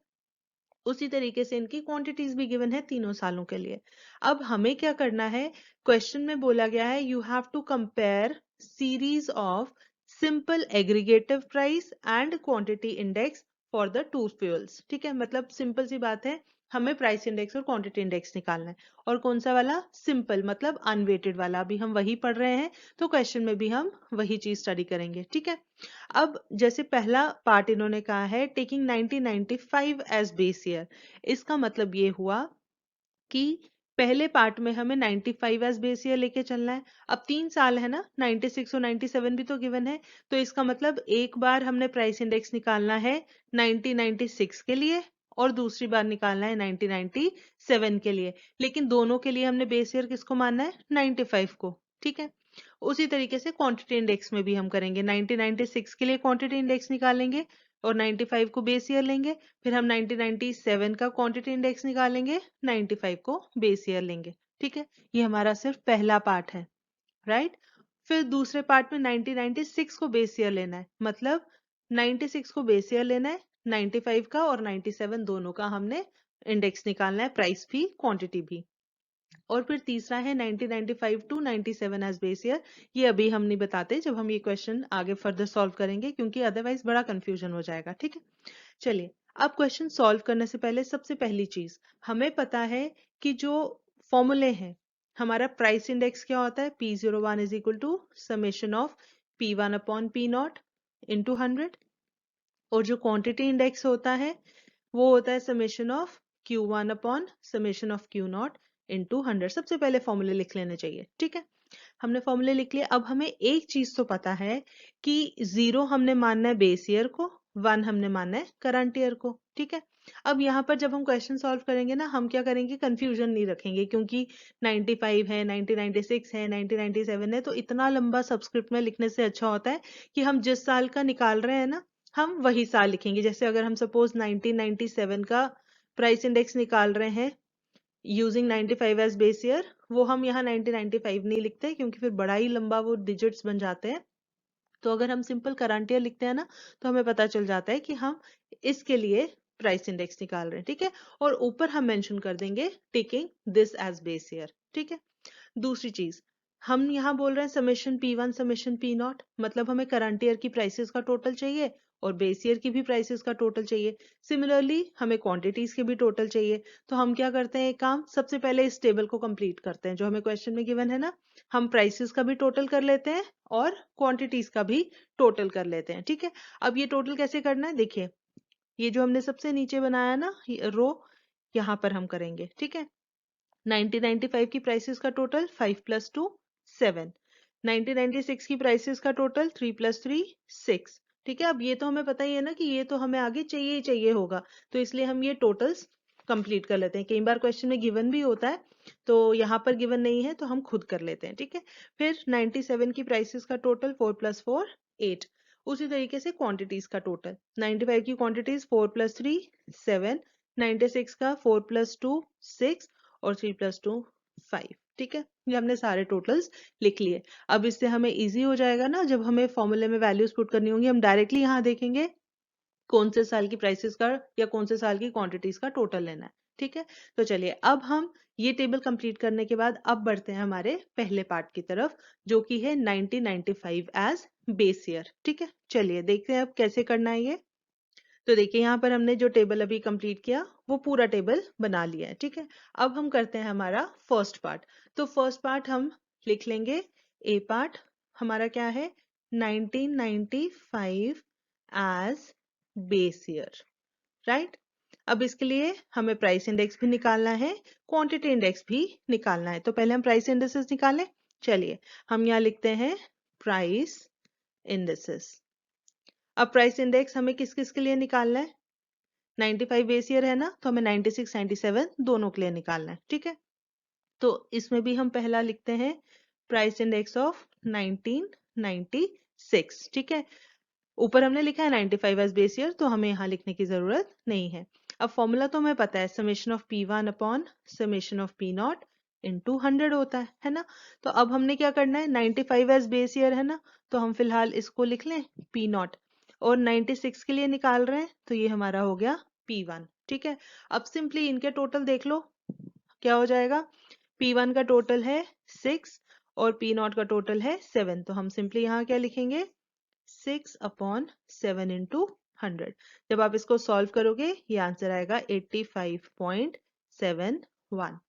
उसी तरीके से इनकी क्वांटिटीज भी गिवन है तीनों सालों के लिए। अब हमें क्या करना है, क्वेश्चन में बोला गया है you have to compare series of simple aggregative price and quantity index for the two fuels. ठीक है, मतलब सिंपल सी बात है, हमें प्राइस इंडेक्स और क्वांटिटी इंडेक्स निकालना है। और कौन सा वाला, सिंपल मतलब अनवेटेड वाला, अभी हम वही पढ़ रहे हैं तो क्वेश्चन में भी हम वही चीज स्टडी करेंगे। ठीक है, अब जैसे पहला पार्ट इन्होंने कहा है टेकिंग 1995 एज बेस ईयर, इसका मतलब ये हुआ कि पहले पार्ट में हमें 95 एज बेस ईयर लेके चलना है। अब 3 साल है ना, 96 और 97 भी तो गिवन है, तो इसका मतलब एक बार हमने प्राइस इंडेक्स निकालना है 1996 के लिए और दूसरी बार निकालना है 1997 के लिए, लेकिन दोनों के लिए हमने बेस ईयर किसको मानना है, 95 को। ठीक है, उसी तरीके से क्वांटिटी इंडेक्स में भी हम करेंगे, 1996 के लिए क्वांटिटी इंडेक्स निकालेंगे और 95 को बेस ईयर लेंगे, फिर हम 1997 का क्वांटिटी इंडेक्स निकालेंगे, 95 को बेस ईयर लेंगे। ठीक है, ये हमारा सिर्फ पहला पार्ट है, राइट। फिर दूसरे पार्ट में 1996 को बेस ईयर लेना है, मतलब 96 को बेस ईयर लेना है, 95 का और 97 दोनों का हमने इंडेक्स निकालना है, प्राइस भी क्वांटिटी भी। और फिर तीसरा है 1995 टू 97 एज बेस ईयर, ये अभी हम नहीं बताते, जब हम ये क्वेश्चन आगे फर्दर सॉल्व करेंगे, क्योंकि अदरवाइज बड़ा कंफ्यूजन हो जाएगा। ठीक है, चलिए अब क्वेश्चन सॉल्व करने से पहले सबसे पहली चीज हमें पता है कि जो फॉर्मूले हैं, हमारा प्राइस इंडेक्स क्या होता है, P01 is equal to summation of P1 upon P0 into 100, और जो क्वांटिटी इंडेक्स होता है वो होता है summation of Q1 upon summation of Q0 into 100। सबसे पहले फॉर्मूले लिख लेने चाहिए। ठीक है, हमने फॉर्मूले लिख लिए। अब हमें एक चीज तो पता है कि 0 हमने मानना है बेस ईयर को, 1 हमने मानना है करंट ईयर को। ठीक है, अब यहाँ पर जब हम क्वेश्चन सॉल्व करेंगे ना, हम क्या करेंगे, कंफ्यूजन नहीं रखेंगे, क्योंकि 95 है, 1996 है, 1997 है, तो इतना लंबा सबस्क्रिप्ट में लिखने से अच्छा होता है कि हम जिस साल का निकाल रहे हैं ना हम वही साल लिखेंगे। जैसे अगर हम सपोज 1997 का प्राइस इंडेक्स निकाल रहे हैं यूजिंग 95 एज बेस ईयर, वो हम यहाँ 1995 नहीं लिखते क्योंकि फिर बड़ा ही लंबा वो डिजिट्स बन जाते हैं। तो अगर हम सिंपल करंट ईयर लिखते हैं ना, तो हमें पता चल जाता है कि हम इसके लिए प्राइस इंडेक्स निकाल रहे हैं, ठीक है। और ऊपर हम मेंशन कर देंगे taking this as base year, ठीक है। दूसरी चीज, हम यहाँ बोल रहे हैं समेशन P1 समेशन P0, मतलब हमें करंट ईयर की प्राइसेस का टोटल चाहिए और बेस ईयर की भी प्राइसेस का टोटल चाहिए। सिमिलरली हमें क्वांटिटीज के भी टोटल चाहिए। तो हम क्या करते हैं, एक काम सबसे पहले इस टेबल को कंप्लीट करते हैं जो हमें क्वेश्चन में गिवन है ना। हम प्राइसेस का भी टोटल कर लेते हैं और क्वांटिटीज का भी टोटल कर लेते हैं, ठीक है। अब ये टोटल कैसे करना है, देखिए ये जो हमने सबसे नीचे बनाया ना रो, यहाँ पर हम करेंगे, ठीक है। 1995 की प्राइसेस का टोटल 5 + 2 7, 1996 की प्राइसेस का टोटल 3 + 3 6, ठीक है। अब ये तो हमें पता ही है ना कि ये तो हमें आगे चाहिए ही चाहिए होगा, तो इसलिए हम ये टोटल्स कंप्लीट कर लेते हैं। कई बार क्वेश्चन में गिवन भी होता है, तो यहाँ पर गिवन नहीं है तो हम खुद कर लेते हैं, ठीक है। फिर 97 की प्राइसेस का टोटल 4 + 4 8, उसी तरीके से क्वांटिटीज का टोटल 95 की क्वांटिटीज 4 + 3 7, 96 का 4 + 2 6 और 3 + 2 5, ठीक है। ये हमने सारे टोटल्स लिख लिए। अब इससे हमें इजी हो जाएगा ना, जब हमें फॉर्मूले में वैल्यूज पुट करनी होंगी हम डायरेक्टली यहाँ देखेंगे कौन से साल की प्राइसेस का या कौन से साल की क्वांटिटीज का टोटल लेना है, ठीक है। तो चलिए अब हम ये टेबल कंप्लीट करने के बाद अब बढ़ते हैं हमारे पहले पार्ट की तरफ, जो कि है 1995 एज बेस ईयर, ठीक है। चलिए देखते हैं अब कैसे करना है ये। तो देखिए यहाँ पर हमने जो टेबल अभी कंप्लीट किया वो पूरा टेबल बना लिया है, ठीक है। अब हम करते हैं हमारा फर्स्ट पार्ट। तो फर्स्ट पार्ट हम लिख लेंगे, ए पार्ट हमारा क्या है, 1995 एज बेस ईयर, राइट। अब इसके लिए हमें प्राइस इंडेक्स भी निकालना है, क्वांटिटी इंडेक्स भी निकालना है। तो पहले हम प्राइस इंडेक्सेस निकालें। चलिए हम यहाँ लिखते हैं प्राइस इंडेक्सेस। अब प्राइस इंडेक्स हमें किस किस के लिए निकालना है, 95 बेस ईयर है ना, तो हमें 96 97 दोनों के लिए निकालना है, ठीक है। तो इसमें भी हम पहला लिखते हैं प्राइस इंडेक्स ऑफ 1996, ठीक है। ऊपर हमने लिखा है 95 एज बेस ईयर, तो हमें यहाँ लिखने की जरूरत नहीं है। अब फॉर्मूला तो हमें पता है, summation of P1 upon summation of P0 into 100 होता है ना। तो अब हमने क्या करना है, 95 एज बेस ईयर है ना, तो हम फिलहाल इसको लिख लें P0, और 96 के लिए निकाल रहे हैं तो ये हमारा हो गया P1, ठीक है। अब सिंपली इनके टोटल देख लो क्या हो जाएगा। P1 का टोटल है 6 और P0 का टोटल है 7, तो हम सिंपली यहाँ क्या लिखेंगे, 6/7 इंटू 100। जब आप इसको सॉल्व करोगे ये आंसर आएगा 85.71।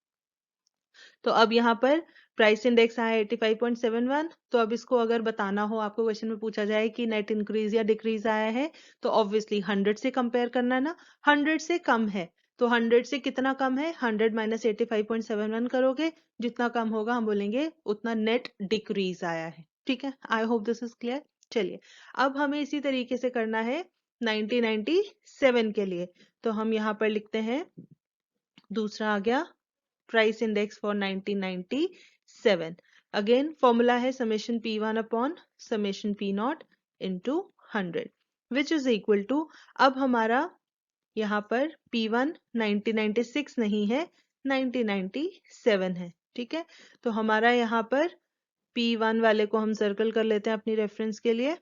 तो अब यहाँ पर प्राइस इंडेक्स आया 85.71। तो अब इसको अगर बताना हो, आपको क्वेश्चन में पूछा जाए कि नेट इंक्रीज या डिक्रीज आया है, तो ऑब्वियसली 100 से कंपेयर करना है ना। 100 से कम है तो 100 से कितना कम है, 100 माइनस 85.71 करोगे, जितना कम होगा हम बोलेंगे उतना नेट डिक्रीज आया है, ठीक है। I hope this is clear. चलिए अब हमें इसी तरीके से करना है 1997 के लिए। तो हम यहाँ पर लिखते हैं, दूसरा आ गया price index for 1997। Again formula है summation P1 upon summation P0 into 100 which is equal to, अब हमारा यहाँ पर P1 1996 नहीं है, 1997 है, ठीक है। तो हमारा यहाँ पर P1 वाले को हम सर्कल कर लेते हैं अपनी रेफरेंस के लिए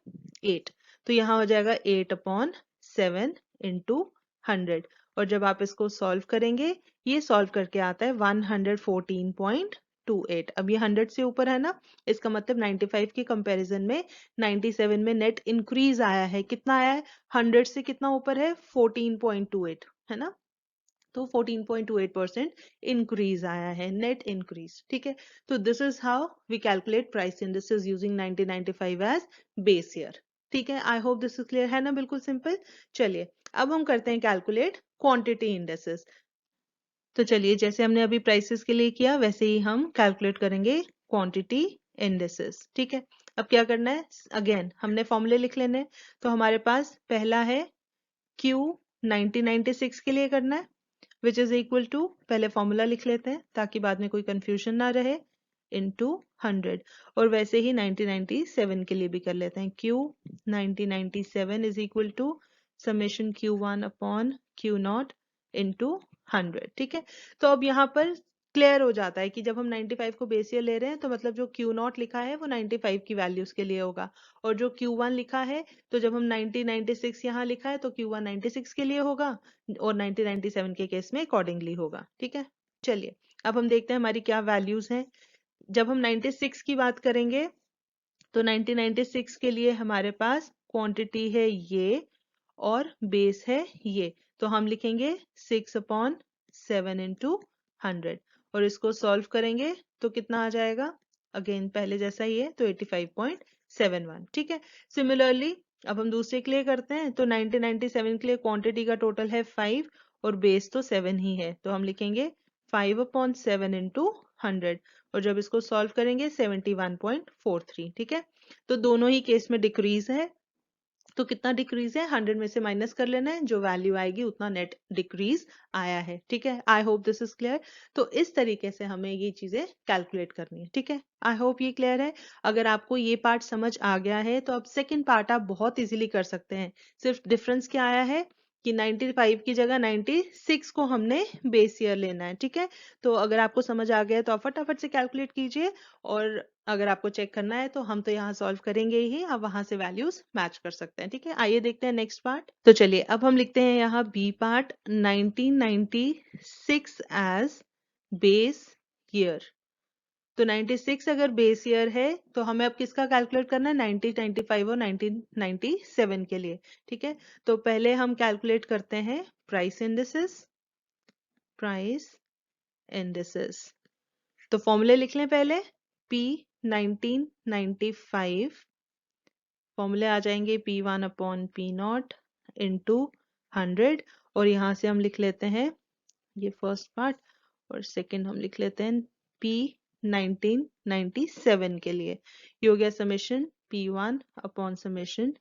8, तो यहाँ हो जाएगा 8/7 इंटू 100, और जब आप इसको सॉल्व करेंगे ये सॉल्व करके आता है 114.28। अब ये 100 से ऊपर है ना, इसका मतलब 95 के कंपैरिजन में 97 में नेट इंक्रीज आया है। कितना आया है, 100 से कितना ऊपर है, 14.28 है ना। तो 14.28% इंक्रीज आया है, नेट इंक्रीज, ठीक है। तो this is how we calculate price indexes using 1995 as base year, ठीक है। I hope this is clear है ना, बिल्कुल सिंपल। चलिए अब हम करते हैं कैलकुलेट क्वांटिटी इंडेक्सेस। तो चलिए जैसे हमने अभी प्राइसेस के लिए किया वैसे ही हम कैलकुलेट करेंगे क्वांटिटी इंडेक्सेस, ठीक है। अब क्या करना है, अगेन हमने फॉर्मूले लिख लेने हैं। तो हमारे पास पहला है Q 1996 के लिए करना है, विच इज इक्वल टू, पहले फॉर्मूला लिख लेते हैं ताकि बाद में कोई कंफ्यूजन ना रहे, इंटू 100। और वैसे ही 1997 के लिए भी कर लेते हैं। Q 1997 is equal to summation Q1 upon Q0 into 100। ठीक है, तो अब यहाँ पर क्लियर हो जाता है कि जब हम 95 को बेस ईयर ले रहे हैं तो मतलब जो Q0 लिखा है वो 95 की वैल्यूज के लिए होगा, और जो Q1 लिखा है तो जब हम 1996 यहाँ लिखा है तो Q1 96 के लिए होगा, और 1997 के केस में अकॉर्डिंगली होगा। ठीक है, चलिए अब हम देखते हैं हमारी क्या वैल्यूज हैं। जब हम 96 की बात करेंगे तो 1996 के लिए हमारे पास क्वांटिटी है ये और बेस है ये, तो हम लिखेंगे 6 अपॉन 7 इंटू 100, और इसको सॉल्व करेंगे तो कितना आ जाएगा, अगेन पहले जैसा ही है तो 85.71। ठीक है, सिमिलरली अब हम दूसरे के लिए करते हैं, तो 1997 के लिए क्वांटिटी का टोटल है 5 और बेस तो 7 ही है, तो हम लिखेंगे 5 अपॉन 7 इंटू 100, और जब इसको सॉल्व करेंगे 71.43। ठीक है, तो दोनों ही केस में डिक्रीज है, तो कितना डिक्रीज है 100 में से माइनस कर लेना है, जो वैल्यू आएगी उतना नेट डिक्रीज आया है। ठीक है, I hope this is clear. तो इस तरीके से हमें ये चीजें कैलकुलेट करनी है। ठीक है, आई होप ये क्लियर है। अगर आपको ये पार्ट समझ आ गया है तो अब सेकंड पार्ट आप बहुत इजीली कर सकते हैं। सिर्फ डिफरेंस क्या आया है कि 95 की जगह 96 को हमने बेस ईयर लेना है। ठीक है, तो अगर आपको समझ आ गया है तो आप फटाफट से कैलकुलेट कीजिए, और अगर आपको चेक करना है तो हम तो यहाँ सॉल्व करेंगे ही, आप वहां से वैल्यूज मैच कर सकते हैं। ठीक है, आइए देखते हैं नेक्स्ट पार्ट। तो चलिए अब हम लिखते हैं यहाँ B part 1996 as base year. तो 96 अगर बेस ईयर है तो हमें अब किसका कैलकुलेट करना है, 1995 और 1997 के लिए। ठीक है, तो पहले हम कैलकुलेट करते हैं प्राइस इंडिसेस। प्राइस इंडिसेस, तो फॉर्मूले लिख लें पहले। P 1995 फॉर्मूले आ जाएंगे P1 अपॉन P0 इंटू 100, और यहाँ से हम लिख लेते हैं ये फर्स्ट पार्ट, और सेकंड हम लिख लेते हैं P 1997 के लिए। ये हो गया summation P1 upon summation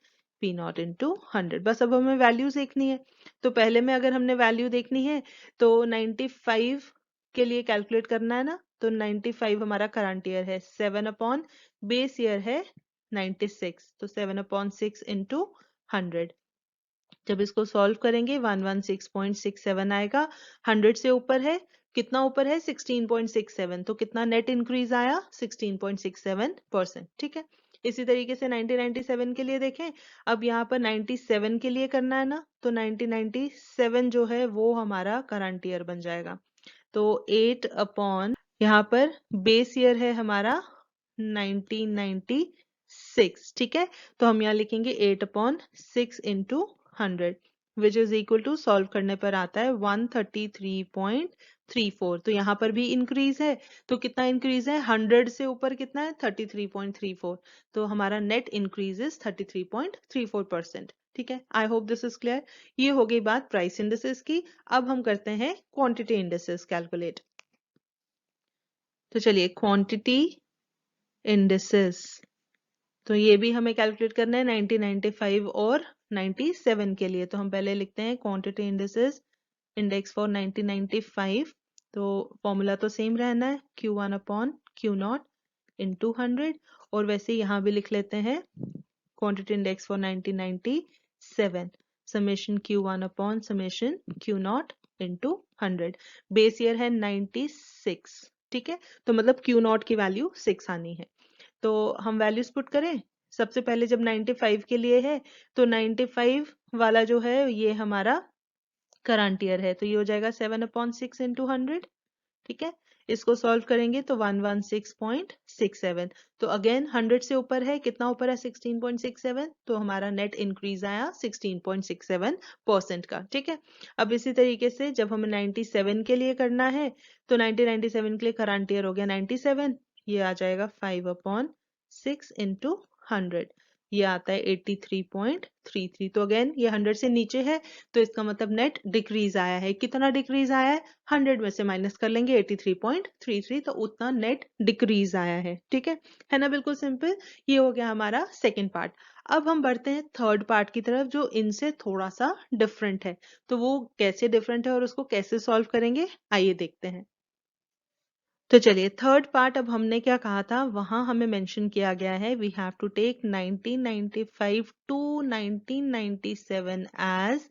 P0 into 100। बस अब हमें वैल्यू देखनी है, तो पहले में अगर हमने वैल्यू देखनी है तो 95 के लिए कैलकुलेट करना है ना, तो 95 हमारा करंट ईयर है, 7 अपॉन बेस ईयर है 96, तो 7 अपॉन 6 इंटू 100। जब इसको सॉल्व करेंगे 116.67 आएगा। 100 से ऊपर है, कितना ऊपर है 16.67, तो कितना नेट इंक्रीज आया 16.67%। ठीक है, इसी तरीके से 1997 के लिए देखें। अब यहाँ पर 97 के लिए करना है ना, तो 1997 जो है वो हमारा करंट ईयर बन जाएगा, तो 8 अपॉन यहाँ पर बेस ईयर है हमारा 1996। ठीक है, तो हम यहाँ लिखेंगे 8 upon 6 into 100, which is equal to, solve करने पर आता है 133.34। तो यहाँ पर भी इंक्रीज है, तो कितना इंक्रीज है 100 से ऊपर कितना है 33.34, तो हमारा नेट इंक्रीज इज 33.34%। ठीक है, I hope this is clear. ये हो गई बात प्राइस इंडिसेस की। अब हम करते हैं क्वांटिटी इंडिसेस कैलकुलेट। तो चलिए क्वांटिटी इंडिसेस, तो ये भी हमें कैलकुलेट करना है 1995 और 97 के लिए। तो हम पहले लिखते हैं क्वांटिटी इंडिसेस, इंडेक्स फॉर 1995, तो फॉर्मूला तो सेम रहना है Q1 अपॉन Q0 इंटू 100, और वैसे यहाँ भी लिख लेते हैं quantity index for 1997, summation Q1 upon summation Q0 into 100। Base year है 96। ठीक है, तो मतलब Q0 की वैल्यू 6 आनी है, तो हम वैल्यूज पुट करें। सबसे पहले जब 95 के लिए है तो 95 वाला जो है ये हमारा करंट ईयर है, तो ये हो जाएगा 7 अपॉन 6 इंटू 100। ठीक है, इसको सॉल्व करेंगे तो 116.67, तो अगेन 100 से ऊपर है, कितना ऊपर है 16.67, तो हमारा नेट इंक्रीज आया 16.67% का। ठीक है, अब इसी तरीके से जब हमें 97 के लिए करना है तो 1997 के लिए करंट ईयर हो गया 97, ये आ जाएगा 5 अपॉन 6 इंटू 100, ये आता है 83.33। तो अगेन ये 100 से नीचे है, तो इसका मतलब नेट डिक्रीज आया है। कितना डिक्रीज आया है 100 में से माइनस कर लेंगे 83.33, तो उतना नेट डिक्रीज आया है ना, बिल्कुल सिंपल। ये हो गया हमारा सेकंड पार्ट। अब हम बढ़ते हैं थर्ड पार्ट की तरफ, जो इनसे थोड़ा सा डिफरेंट है। तो वो कैसे डिफरेंट है और उसको कैसे सॉल्व करेंगे, आइए देखते हैं। तो चलिए थर्ड पार्ट, अब हमने क्या कहा था, वहां हमें मेंशन किया गया है we have to take 1995 to 1997 as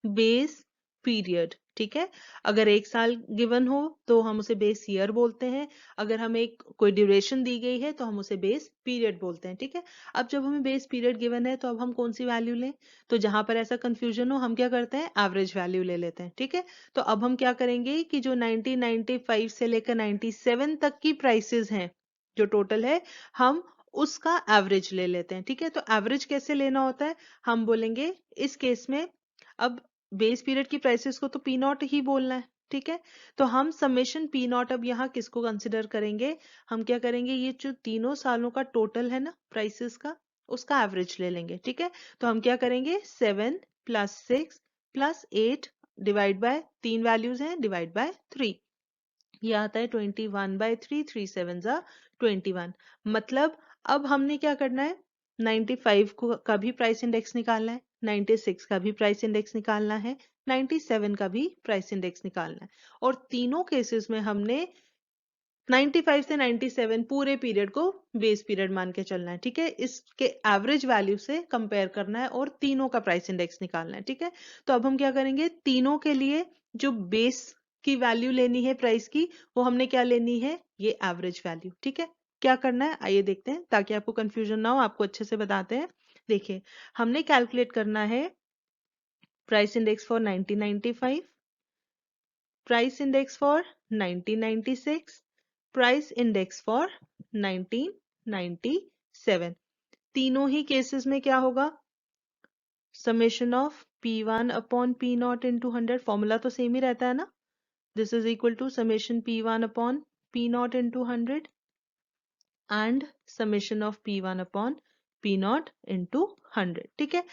base period. ठीक है, अगर एक साल गिवन हो तो हम उसे बेस ईयर बोलते हैं, अगर हमें कोई ड्यूरेशन दी गई है तो हम उसे बेस पीरियड बोलते हैं। ठीक है, अब जब हमें बेस पीरियड गिवन है तो अब हम कौन सी वैल्यू लें, तो जहां पर ऐसा कंफ्यूजन हो हम क्या करते हैं, एवरेज वैल्यू ले लेते हैं। ठीक है, तो अब हम क्या करेंगे कि जो 1995 से लेकर 97 तक की प्राइसेस हैं, जो टोटल है, हम उसका एवरेज ले लेते हैं। ठीक है, तो एवरेज कैसे लेना होता है, हम बोलेंगे इस केस में, अब बेस पीरियड की प्राइसेस को तो पी नॉट ही बोलना है। ठीक है, तो हम समेशन पी नॉट अब यहाँ किसको कंसिडर करेंगे, हम क्या करेंगे, ये जो तीनों सालों का टोटल है ना प्राइसेस का, उसका एवरेज ले लेंगे। ठीक है, तो हम क्या करेंगे, 7 प्लस 6 प्लस 8 डिवाइड बाय, तीन वैल्यूज हैं, डिवाइड बाय 3, ये आता है 21/3, 3 7 जा 21। मतलब अब हमने क्या करना है, 95 का भी प्राइस इंडेक्स निकालना है, 96 का भी प्राइस इंडेक्स निकालना है, 97 का भी प्राइस इंडेक्स निकालना है, और तीनों केसेस में हमने 95 से 97 पूरे पीरियड को बेस पीरियड मान के चलना है। ठीक है, इसके एवरेज वैल्यू से कंपेयर करना है और तीनों का प्राइस इंडेक्स निकालना है। ठीक है, तो अब हम क्या करेंगे, तीनों के लिए जो बेस की वैल्यू लेनी है प्राइस की, वो हमने क्या लेनी है, ये एवरेज वैल्यू। ठीक है, क्या करना है आइए देखते हैं, ताकि आपको कंफ्यूजन ना हो, आपको अच्छे से बताते हैं। देखिए, हमने कैलकुलेट करना है price index for 1995, price index for 1996, price index for 1997। तीनों ही केसेस में क्या होगा, summation of P1 upon P not into 100, formula तो सेम ही रहता है ना, this is equal to summation P1 upon P not into 100 and summation of P1 upon P not into 100। ठीक है,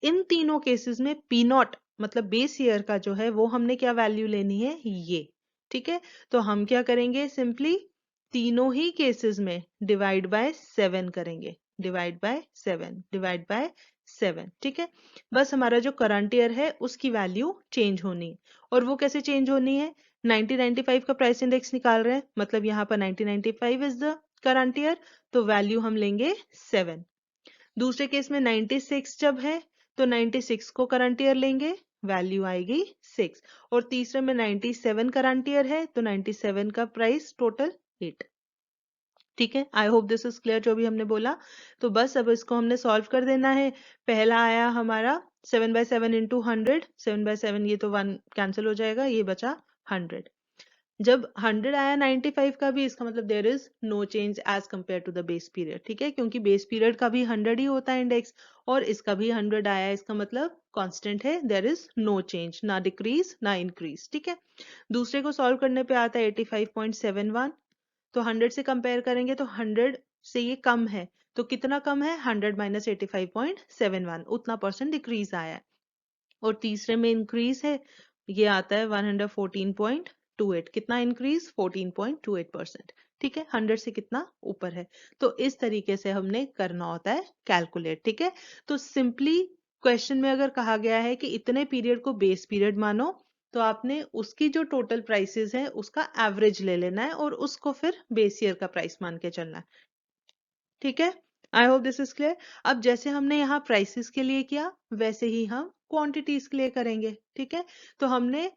इन तीनों केसेस में P नॉट मतलब बेस ईयर का जो है वो हमने क्या वैल्यू लेनी है, ये। ठीक है, तो हम क्या करेंगे, सिंपली तीनों ही केसेस में डिवाइड बाय 7 करेंगे, डिवाइड बाय 7, डिवाइड बाय 7। ठीक है, बस हमारा जो करंट ईयर है उसकी वैल्यू चेंज होनी है, और वो कैसे चेंज होनी है, 1995 का प्राइस इंडेक्स निकाल रहे हैं, मतलब यहाँ पर 1995 इज द करंट ईयर, तो वैल्यू हम लेंगे 7। दूसरे केस में 96 जब है तो 96 को करंट ईयर लेंगे, वैल्यू आएगी 6, और तीसरे में 97 करंट ईयर है तो 97 का प्राइस टोटल 8। ठीक है, I hope this is clear जो भी हमने बोला। तो बस अब इसको हमने सॉल्व कर देना है। पहला आया हमारा 7/7 इंटू 100, 7/7 ये तो 1 कैंसिल हो जाएगा, ये बचा 100। जब 100 आया 95 का भी, इसका मतलब there is no change as compared to the base period. ठीक है, क्योंकि बेस पीरियड का भी 100 ही होता है इंडेक्स, और इसका भी 100 आया है, इसका मतलब कांस्टेंट है, देयर इज नो चेंज, ना डिक्रीज ना इंक्रीज। ठीक है, दूसरे को सॉल्व करने पे आता है 85.71, तो 100 से कंपेयर करेंगे तो 100 से ये कम है, तो कितना कम है, 100 माइनस 85.71, उतना परसेंट डिक्रीज आया है। और तीसरे में इंक्रीज है, ये आता है 114.28, कितना इंक्रीज, 14.28%। ठीक है, 100 से कितना ऊपर है, तो इस तरीके से हमने करना होता है कैलकुलेट। ठीक है, तो सिंपली क्वेश्चन में अगर कहा गया है कि इतने पीरियड को बेस पीरियड मानो, तो आपने उसकी जो टोटल प्राइसेस है उसका एवरेज ले लेना है और उसको फिर बेस ईयर का प्राइस मान के चलना है। ठीक है, I hope this is clear. अब जैसे हमने यहाँ प्राइसेस के लिए किया, वैसे ही हम क्वांटिटीज के लिए करेंगे। ठीक है, तो हमने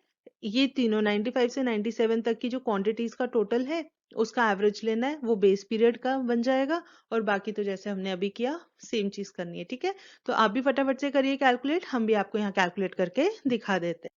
ये तीनों 95 से 97 तक की जो क्वांटिटीज का टोटल है उसका एवरेज लेना है, वो बेस पीरियड का बन जाएगा, और बाकी तो जैसे हमने अभी किया सेम चीज करनी है। ठीक है, तो आप भी फटाफट से करिए कैलकुलेट, हम भी आपको यहाँ कैलकुलेट करके दिखा देते हैं।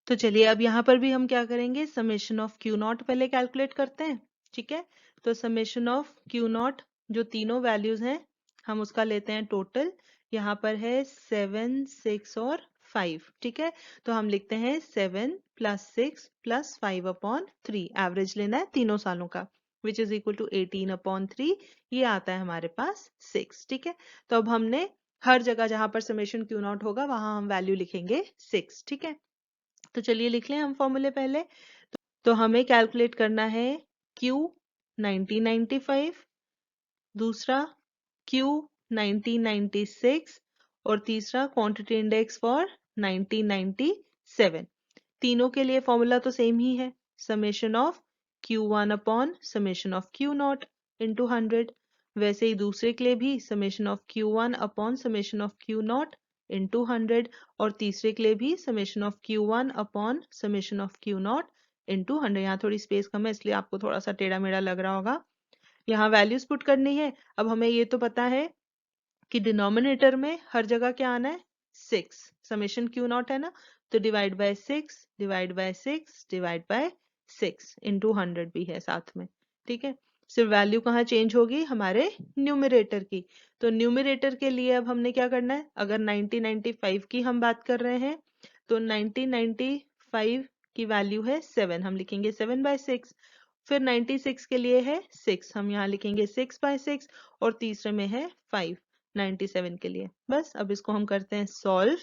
तो चलिए अब यहाँ पर भी हम क्या करेंगे, समेशन ऑफ क्यू नॉट पहले कैलकुलेट करते हैं। ठीक है, तो समेशन ऑफ क्यू नॉट, जो तीनों वैल्यूज हैं हम उसका लेते हैं टोटल, यहाँ पर है 7 6 और 5। ठीक है, तो हम लिखते हैं 7 प्लस 6 प्लस 5 अपॉन 3, एवरेज लेना है तीनों सालों का, which is equal to 18 upon 3, ये आता है हमारे पास 6। ठीक है, तो अब हमने हर जगह जहां पर समेशन क्यू नॉट होगा वहां हम वैल्यू लिखेंगे 6। ठीक है, तो चलिए लिख लें हम फॉर्मूले पहले। तो हमें कैलकुलेट करना है Q 1995, दूसरा Q 1996, और तीसरा क्वांटिटी इंडेक्स फॉर 1997। तीनों के लिए फॉर्मूला तो सेम ही है, summation of Q1 upon summation of Q0 into 100। वैसे ही दूसरे के लिए भी summation of Q1 upon summation of Q0 into 100, और तीसरे के लिए भी summation of Q1 upon summation of Q0 into 100। यहाँ थोड़ी स्पेस कम है इसलिए आपको थोड़ा सा टेढ़ा मेढ़ा लग रहा होगा। यहाँ वैल्यूज पुट करनी है। अब हमें ये तो पता है कि डिनोमिनेटर में हर जगह क्या आना है, 6। समेशन Q0 है ना, तो divide by 6 divide by 6 divide by 6 into 100 भी है साथ में। ठीक है, सिर्फ वैल्यू कहाँ चेंज होगी, हमारे न्यूमरेटर की। तो न्यूमरेटर के लिए अब हमने क्या करना है, अगर 1995 की हम बात कर रहे हैं तो 1995 की वैल्यू है 7, हम लिखेंगे 7/6। फिर 96 के लिए है 6, हम यहाँ लिखेंगे 6/6, और तीसरे में है 5 97 के लिए। बस अब इसको हम करते हैं सॉल्व।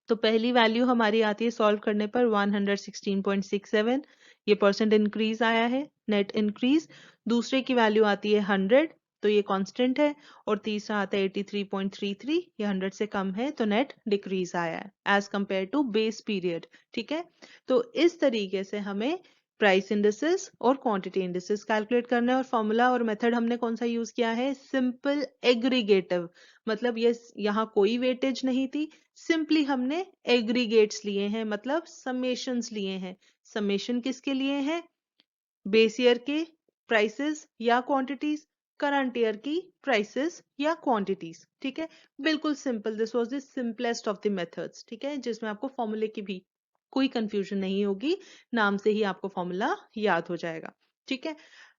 तो पहली वैल्यू हमारी आती है सॉल्व करने पर 116.67, ये परसेंट इंक्रीज आया है, नेट इंक्रीज। दूसरे की वैल्यू आती है 100, तो ये कांस्टेंट है। और तीसरा आता है 83.33, ये 100 से कम है तो नेट डिक्रीज आया है as compared to base period. ठीक है, तो इस तरीके से हमें प्राइस इंडिसेस और क्वांटिटी इंडिसेस कैलकुलेट करना है। और फॉर्मूला और मेथड हमने कौन सा यूज किया है, सिंपल एग्रीगेटिव। मतलब ये यहाँ कोई वेटेज नहीं थी, सिंपली हमने एग्रीगेट्स लिए हैं, मतलब समेशंस लिए हैं। समेशन किसके लिए हैं, बेस ईयर के प्राइसेस या क्वांटिटीज, करंट ईयर की प्राइसेस या क्वांटिटीज। ठीक है, बिल्कुल simple, this was the simplest of the methods. ठीक है, जिसमें आपको फॉर्मूले की भी कोई कंफ्यूजन नहीं होगी, नाम से ही आपको फॉर्मूला याद हो जाएगा। ठीक है,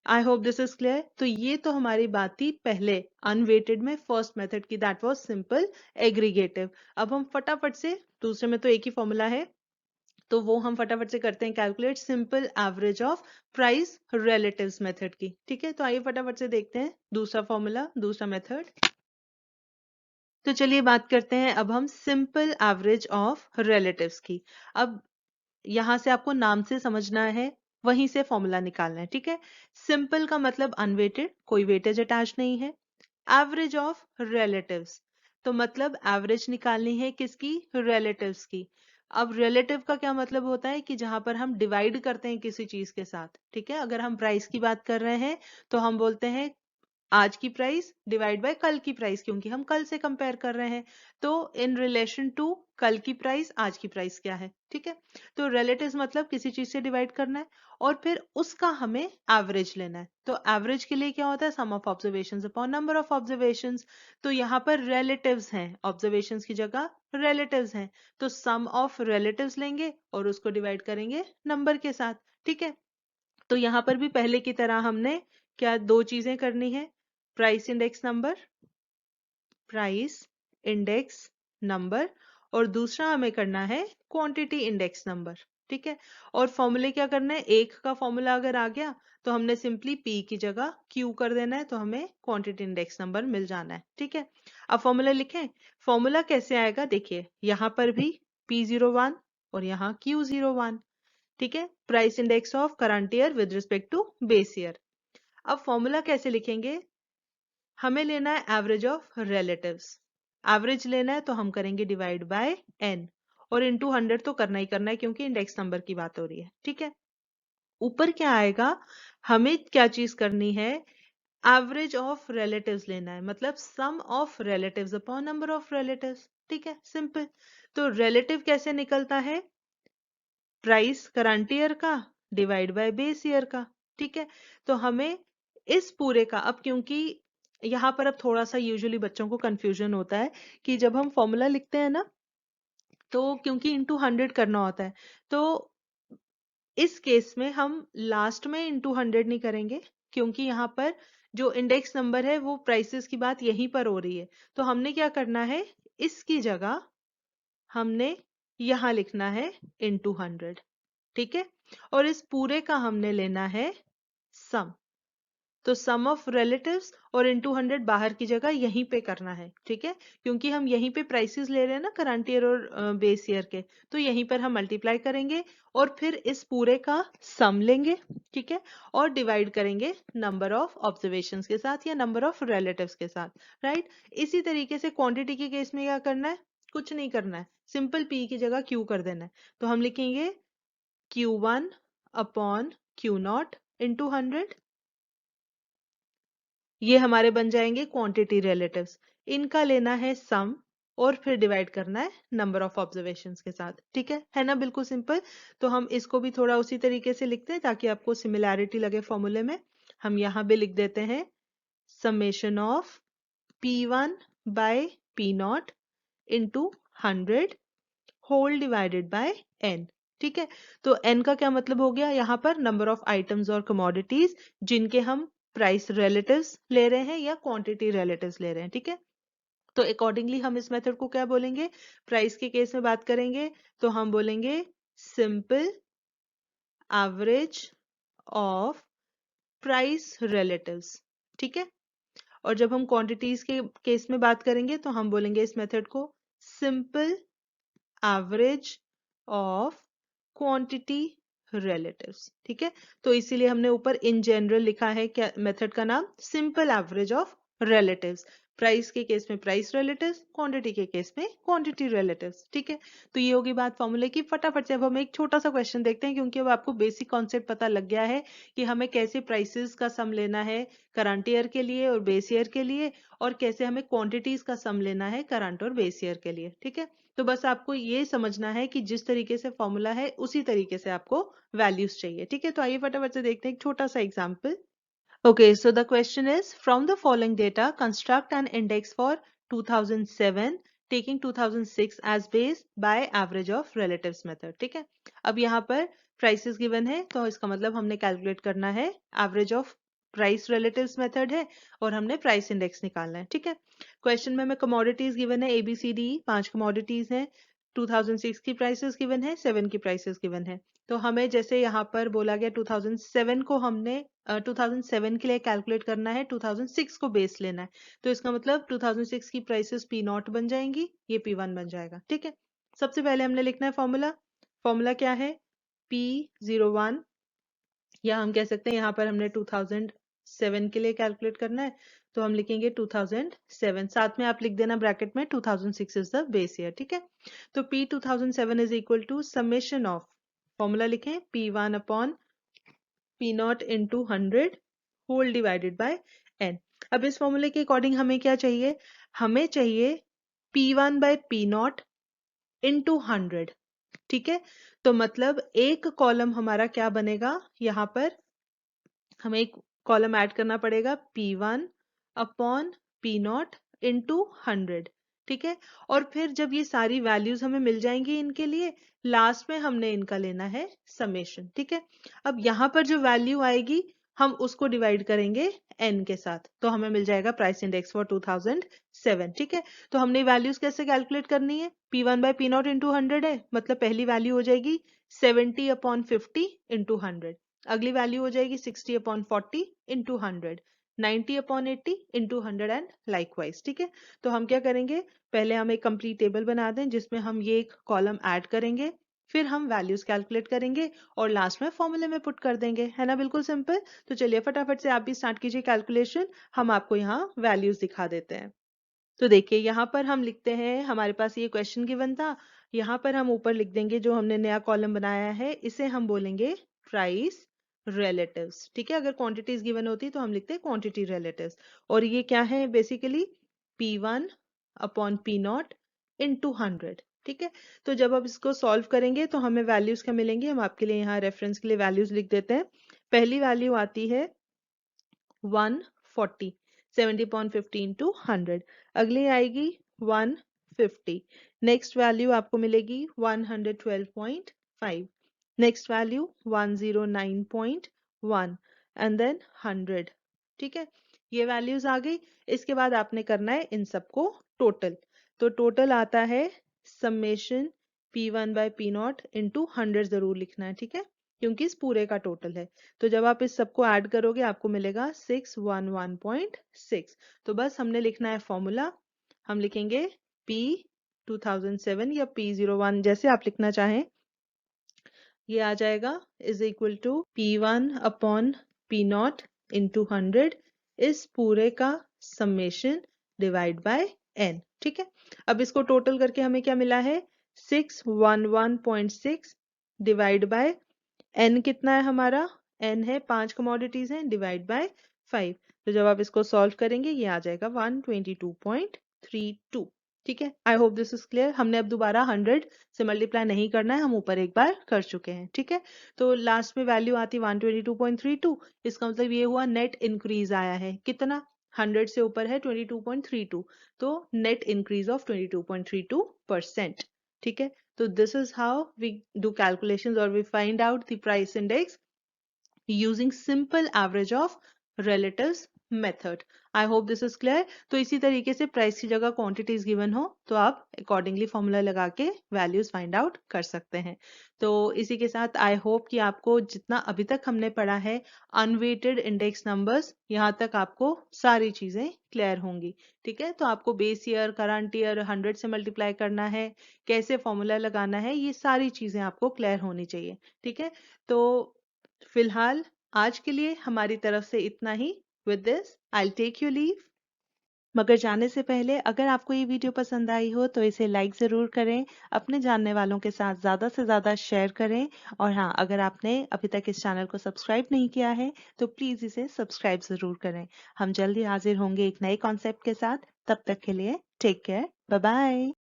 I hope this is clear. तो ये तो हमारी बात थी पहले अनवेटेड में फर्स्ट मेथड की, दैट वाज सिंपल एग्रीगेटिव। अब हम फटाफट से, दूसरे में तो एक ही फॉर्मूला है तो वो हम फटाफट से करते हैं calculate, simple average of price relatives method की। ठीक है, तो आइए फटाफट से देखते हैं दूसरा फॉर्मूला, दूसरा मेथड। तो चलिए बात करते हैं अब हम सिंपल एवरेज ऑफ रिलेटिव्स की। अब यहां से आपको नाम से समझना है, वहीं से फॉर्मूला निकालना है। ठीक है, सिंपल का मतलब अनवेटेड, कोई वेटेज अटैच नहीं है। एवरेज ऑफ रिलेटिव्स, तो मतलब एवरेज निकालनी है किसकी, रिलेटिव्स की। अब रिलेटिव का क्या मतलब होता है कि जहां पर हम डिवाइड करते हैं किसी चीज के साथ। ठीक है, अगर हम प्राइस की बात कर रहे हैं तो हम बोलते हैं आज की प्राइस डिवाइड बाय कल की प्राइस, क्योंकि हम कल से कंपेयर कर रहे हैं। तो इन रिलेशन टू कल की प्राइस आज की प्राइस क्या है। ठीक है, तो रिलेटिव्स मतलब किसी चीज से डिवाइड करना है और फिर उसका हमें एवरेज लेना है। तो एवरेज के लिए क्या होता है, sum of observations upon number of observations. तो यहाँ पर रिलेटिव्स हैं, ऑब्जर्वेशंस की जगह रिलेटिव्स हैं, तो सम ऑफ रिलेटिव्स लेंगे और उसको डिवाइड करेंगे नंबर के साथ। ठीक है, तो यहाँ पर भी पहले की तरह हमने क्या दो चीजें करनी है, price index number, price index number, और दूसरा हमें करना है क्वांटिटी इंडेक्स नंबर। ठीक है, और फॉर्मूले क्या करना है, एक का फॉर्मूला अगर आ गया तो हमने सिंपली पी की जगह क्यू कर देना है, तो हमें क्वांटिटी इंडेक्स नंबर मिल जाना है। ठीक है, अब फॉर्मूला लिखें। फॉर्मूला कैसे आएगा, देखिए यहाँ पर भी P01 और यहाँ Q01। ठीक है, price index of current year with respect to base year. अब फॉर्मूला कैसे लिखेंगे, हमें लेना है एवरेज ऑफ रिलेटिव्स। एवरेज लेना है तो हम करेंगे डिवाइड बाय एन, और इनटू 100 तो करना ही करना है क्योंकि इंडेक्स नंबर की बात हो रही है। ठीक है, ऊपर क्या आएगा, हमें क्या चीज करनी है, एवरेज ऑफ रिलेटिव्स लेना है, मतलब sum of relatives upon number of relatives. ठीक है, सिंपल। तो रिलेटिव कैसे निकलता है, प्राइस करंट ईयर का डिवाइड बाय बेस ईयर का। ठीक है, तो हमें इस पूरे का, अब क्योंकि यहाँ पर अब थोड़ा सा यूजुअली बच्चों को कंफ्यूजन होता है कि जब हम फॉर्मूला लिखते हैं ना, तो क्योंकि इनटू 100 करना होता है, तो इस केस में हम लास्ट में इनटू 100 नहीं करेंगे, क्योंकि यहाँ पर जो इंडेक्स नंबर है वो प्राइसेस की बात यहीं पर हो रही है। तो हमने क्या करना है, इसकी जगह हमने यहाँ लिखना है इनटू 100। ठीक है, और इस पूरे का हमने लेना है सम, तो सम ऑफ रिलेटिव्स और इनटू 100 बाहर की जगह यहीं पे करना है। ठीक है, क्योंकि हम यहीं पे प्राइसेस ले रहे हैं ना करंट ईयर और बेस ईयर के, तो यहीं पर हम मल्टीप्लाई करेंगे और फिर इस पूरे का सम लेंगे। ठीक है, और डिवाइड करेंगे नंबर ऑफ ऑब्जर्वेशंस के साथ या नंबर ऑफ रिलेटिव्स के साथ। राइट, इसी तरीके से क्वांटिटी के केस में क्या करना है, कुछ नहीं करना है, सिंपल पी की जगह क्यू कर देना है। तो हम लिखेंगे Q1 अपॉन Q0 इंटू 100, ये हमारे बन जाएंगे क्वांटिटी रिलेटिव्स। इनका लेना है सम और फिर डिवाइड करना है नंबर ऑफ ऑब्जर्वेशंस के साथ। ठीक है ना, बिल्कुल सिंपल। तो हम इसको भी थोड़ा उसी तरीके से लिखते हैं ताकि आपको सिमिलैरिटी लगे फॉर्मूले में। हम यहाँ भी लिख देते हैं summation of P1 by P0 into 100 whole divided by n। ठीक है, तो n का क्या मतलब हो गया, यहाँ पर नंबर ऑफ आइटम्स और कमोडिटीज जिनके हम प्राइस रिलेटिव्स ले रहे हैं या क्वांटिटी रिलेटिव्स ले रहे हैं। ठीक है, तो अकॉर्डिंगली हम इस मेथड को क्या बोलेंगे, प्राइस के केस में बात करेंगे तो हम बोलेंगे simple average of price relatives. ठीक है, और जब हम क्वांटिटीज के केस में बात करेंगे तो हम बोलेंगे इस मेथड को simple average of quantity relatives. ठीक है, तो इसीलिए हमने ऊपर इन जनरल लिखा है क्या मेथड का नाम, simple average of relatives. Price के केस में प्राइस रिलेटिव्स, क्वांटिटी के केस में क्वांटिटी रिलेटिव्स। ठीक है, तो ये होगी बात फॉर्मूले की। फटाफट से अब हम एक छोटा सा क्वेश्चन देखते हैं, क्योंकि अब आपको बेसिक कॉन्सेप्ट पता लग गया है कि हमें कैसे प्राइसेस का सम लेना है करंट ईयर के लिए और बेस ईयर के लिए, और कैसे हमें क्वांटिटीज का सम लेना है करंट और बेस ईयर के लिए। ठीक है, तो बस आपको ये समझना है कि जिस तरीके से फॉर्मूला है उसी तरीके से आपको वैल्यूज चाहिए। ठीक है, तो आइए फटाफट से देखते हैं एक छोटा सा example. Okay, so the question is from the following data, construct an index for 2007 taking 2006 as base by average of relatives method। ठीक है, अब यहाँ पर prices given है तो इसका मतलब हमने कैलकुलेट करना है average of price relatives method है और हमने प्राइस इंडेक्स निकालना है। ठीक है, क्वेश्चन में हमें कमोडिटीज गिवन है ABCD, 5 कमोडिटीज हैं, 2006 की प्राइसेस गिवन है, 7 की प्राइसेस गिवन है। तो हमें जैसे यहाँ पर बोला गया 2007 को हमने 2007 के लिए कैलकुलेट करना है, 2006 को बेस लेना है, तो इसका मतलब 2006 की प्राइसेस P0 बन जाएंगी, ये P1 बन जाएगा। ठीक है, सबसे पहले हमने लिखना है फॉर्मूला। फॉर्मूला क्या है, P01, या हम कह सकते हैं यहाँ पर हमने 2007 के लिए कैलकुलेट करना है तो हम लिखेंगे 2007, साथ में आप लिख देना ब्रैकेट में 2006 इज द बेस ईयर। ठीक है, तो P 2007 is equal to summation of, formula लिखें P1 upon P0 into 100 whole divided by n। अब इस फॉर्मूले के अकॉर्डिंग हमें क्या चाहिए, हमें चाहिए P1 बाय P0 इंटू 100। ठीक है, तो मतलब एक कॉलम हमारा क्या बनेगा, यहाँ पर हमें एक कॉलम ऐड करना पड़ेगा P1 अपॉन P0 इंटू 100। ठीक है, और फिर जब ये सारी वैल्यूज हमें मिल जाएंगी इनके लिए, लास्ट में हमने इनका लेना है समेशन। ठीक है, अब यहाँ पर जो वैल्यू आएगी हम उसको डिवाइड करेंगे n के साथ, तो हमें मिल जाएगा प्राइस इंडेक्स फॉर 2007। ठीक है, तो हमने वैल्यूज कैसे कैलकुलेट करनी है, P1 बाय P0 इंटू 100 है, मतलब पहली वैल्यू हो जाएगी 70 अपॉन 50 इंटू 100, अगली वैल्यू हो जाएगी 60 upon 40 into 100, 90 upon 80 into 100 and likewise. ठीक है, तो हम क्या करेंगे, पहले हम एक कंप्लीट टेबल बना दें जिसमें हम ये एक कॉलम ऐड करेंगे, फिर हम वैल्यूज कैलकुलेट करेंगे और लास्ट में फॉर्मूले में पुट कर देंगे। है ना, बिल्कुल सिंपल। तो चलिए फटाफट से आप भी स्टार्ट कीजिए कैलकुलेशन, हम आपको यहाँ वैल्यूज दिखा देते हैं। तो देखिए यहाँ पर हम लिखते हैं, हमारे पास ये क्वेश्चन गिवन था, यहाँ पर हम ऊपर लिख देंगे जो हमने नया कॉलम बनाया है, इसे हम बोलेंगे प्राइस रिलेटिव्स। ठीक है, अगर क्वांटिटीज गिवन होती तो हम लिखते हैं क्वांटिटी रिलेटिव्स, और ये क्या है basically P1 upon P0 into 100। ठीक है, तो जब आप इसको सॉल्व करेंगे तो हमें वैल्यूज क्या मिलेंगी, हम आपके लिए यहाँ रेफरेंस के लिए वैल्यूज लिख देते हैं। पहली वैल्यू आती है 140, 70 अपॉन 15 टू 100, अगली आएगी 150, नेक्स्ट वैल्यू आपको मिलेगी 112.5, नेक्स्ट वैल्यू 109.1 एंड देन 100। ठीक है, ये वैल्यूज आ गई। इसके बाद आपने करना है इन सबको टोटल, तो टोटल आता है summation P1 by P0 into 100 जरूर लिखना है। ठीक है, क्योंकि इस पूरे का टोटल है, तो जब आप इस सबको ऐड करोगे आपको मिलेगा 611.6। तो बस हमने लिखना है फॉर्मूला, हम लिखेंगे P 2007 या P01 जैसे आप लिखना चाहें, ये आ जाएगा is equal to P1 upon P0 into 100, इस पूरे का समेशन डिवाइड बाय n। ठीक है, अब इसको टोटल करके हमें क्या मिला है, 611.6 डिवाइड बाय n कितना है हमारा n है 5 कमोडिटीज हैं डिवाइड बाय 5। तो जब आप इसको सॉल्व करेंगे ये आ जाएगा 122.32। ठीक है, I hope this is clear. हमने अब दोबारा 100 से मल्टीप्लाई नहीं करना है, हम ऊपर एक बार कर चुके हैं। ठीक है, तो लास्ट में वैल्यू आती 122.32। इसका मतलब ये हुआ नेट इंक्रीज आया है कितना, 100 से ऊपर है 22.32, तो नेट इंक्रीज ऑफ 22.32%। ठीक है, तो this is how we do calculations और we find out the price index using simple average of relatives method। I hope this is clear। तो इसी तरीके से प्राइस की जगह क्वांटिटीज गिवन हो तो आप अकॉर्डिंगली फॉर्मूला लगा के वैल्यूज फाइंड आउट कर सकते हैं। तो इसी के साथ आई होप कि आपको जितना अभी तक हमने पढ़ा है अनवेटेड इंडेक्स नंबर्स, यहाँ तक आपको सारी चीजें क्लियर होंगी। ठीक है, तो आपको बेस ईयर, करंट ईयर, 100 से मल्टीप्लाई करना है, कैसे फॉर्मूला लगाना है, ये सारी चीजें आपको क्लियर होनी चाहिए। ठीक है, तो फिलहाल आज के लिए हमारी तरफ से इतना ही। With this I take you leave. मगर जाने से पहले अगर आपको ये वीडियो पसंद आई हो तो इसे लाइक ज़रूर करें, अपने जानने वालों के साथ ज़्यादा से ज़्यादा शेयर करें। और हाँ, अगर आपने अभी तक इस चैनल को सब्सक्राइब नहीं किया है तो प्लीज़ इसे सब्सक्राइब ज़रूर करें। हम जल्दी हाजिर होंगे एक नए कॉन्सेप्ट के साथ। तब तक के लिए टेक केयर, बाय बाय।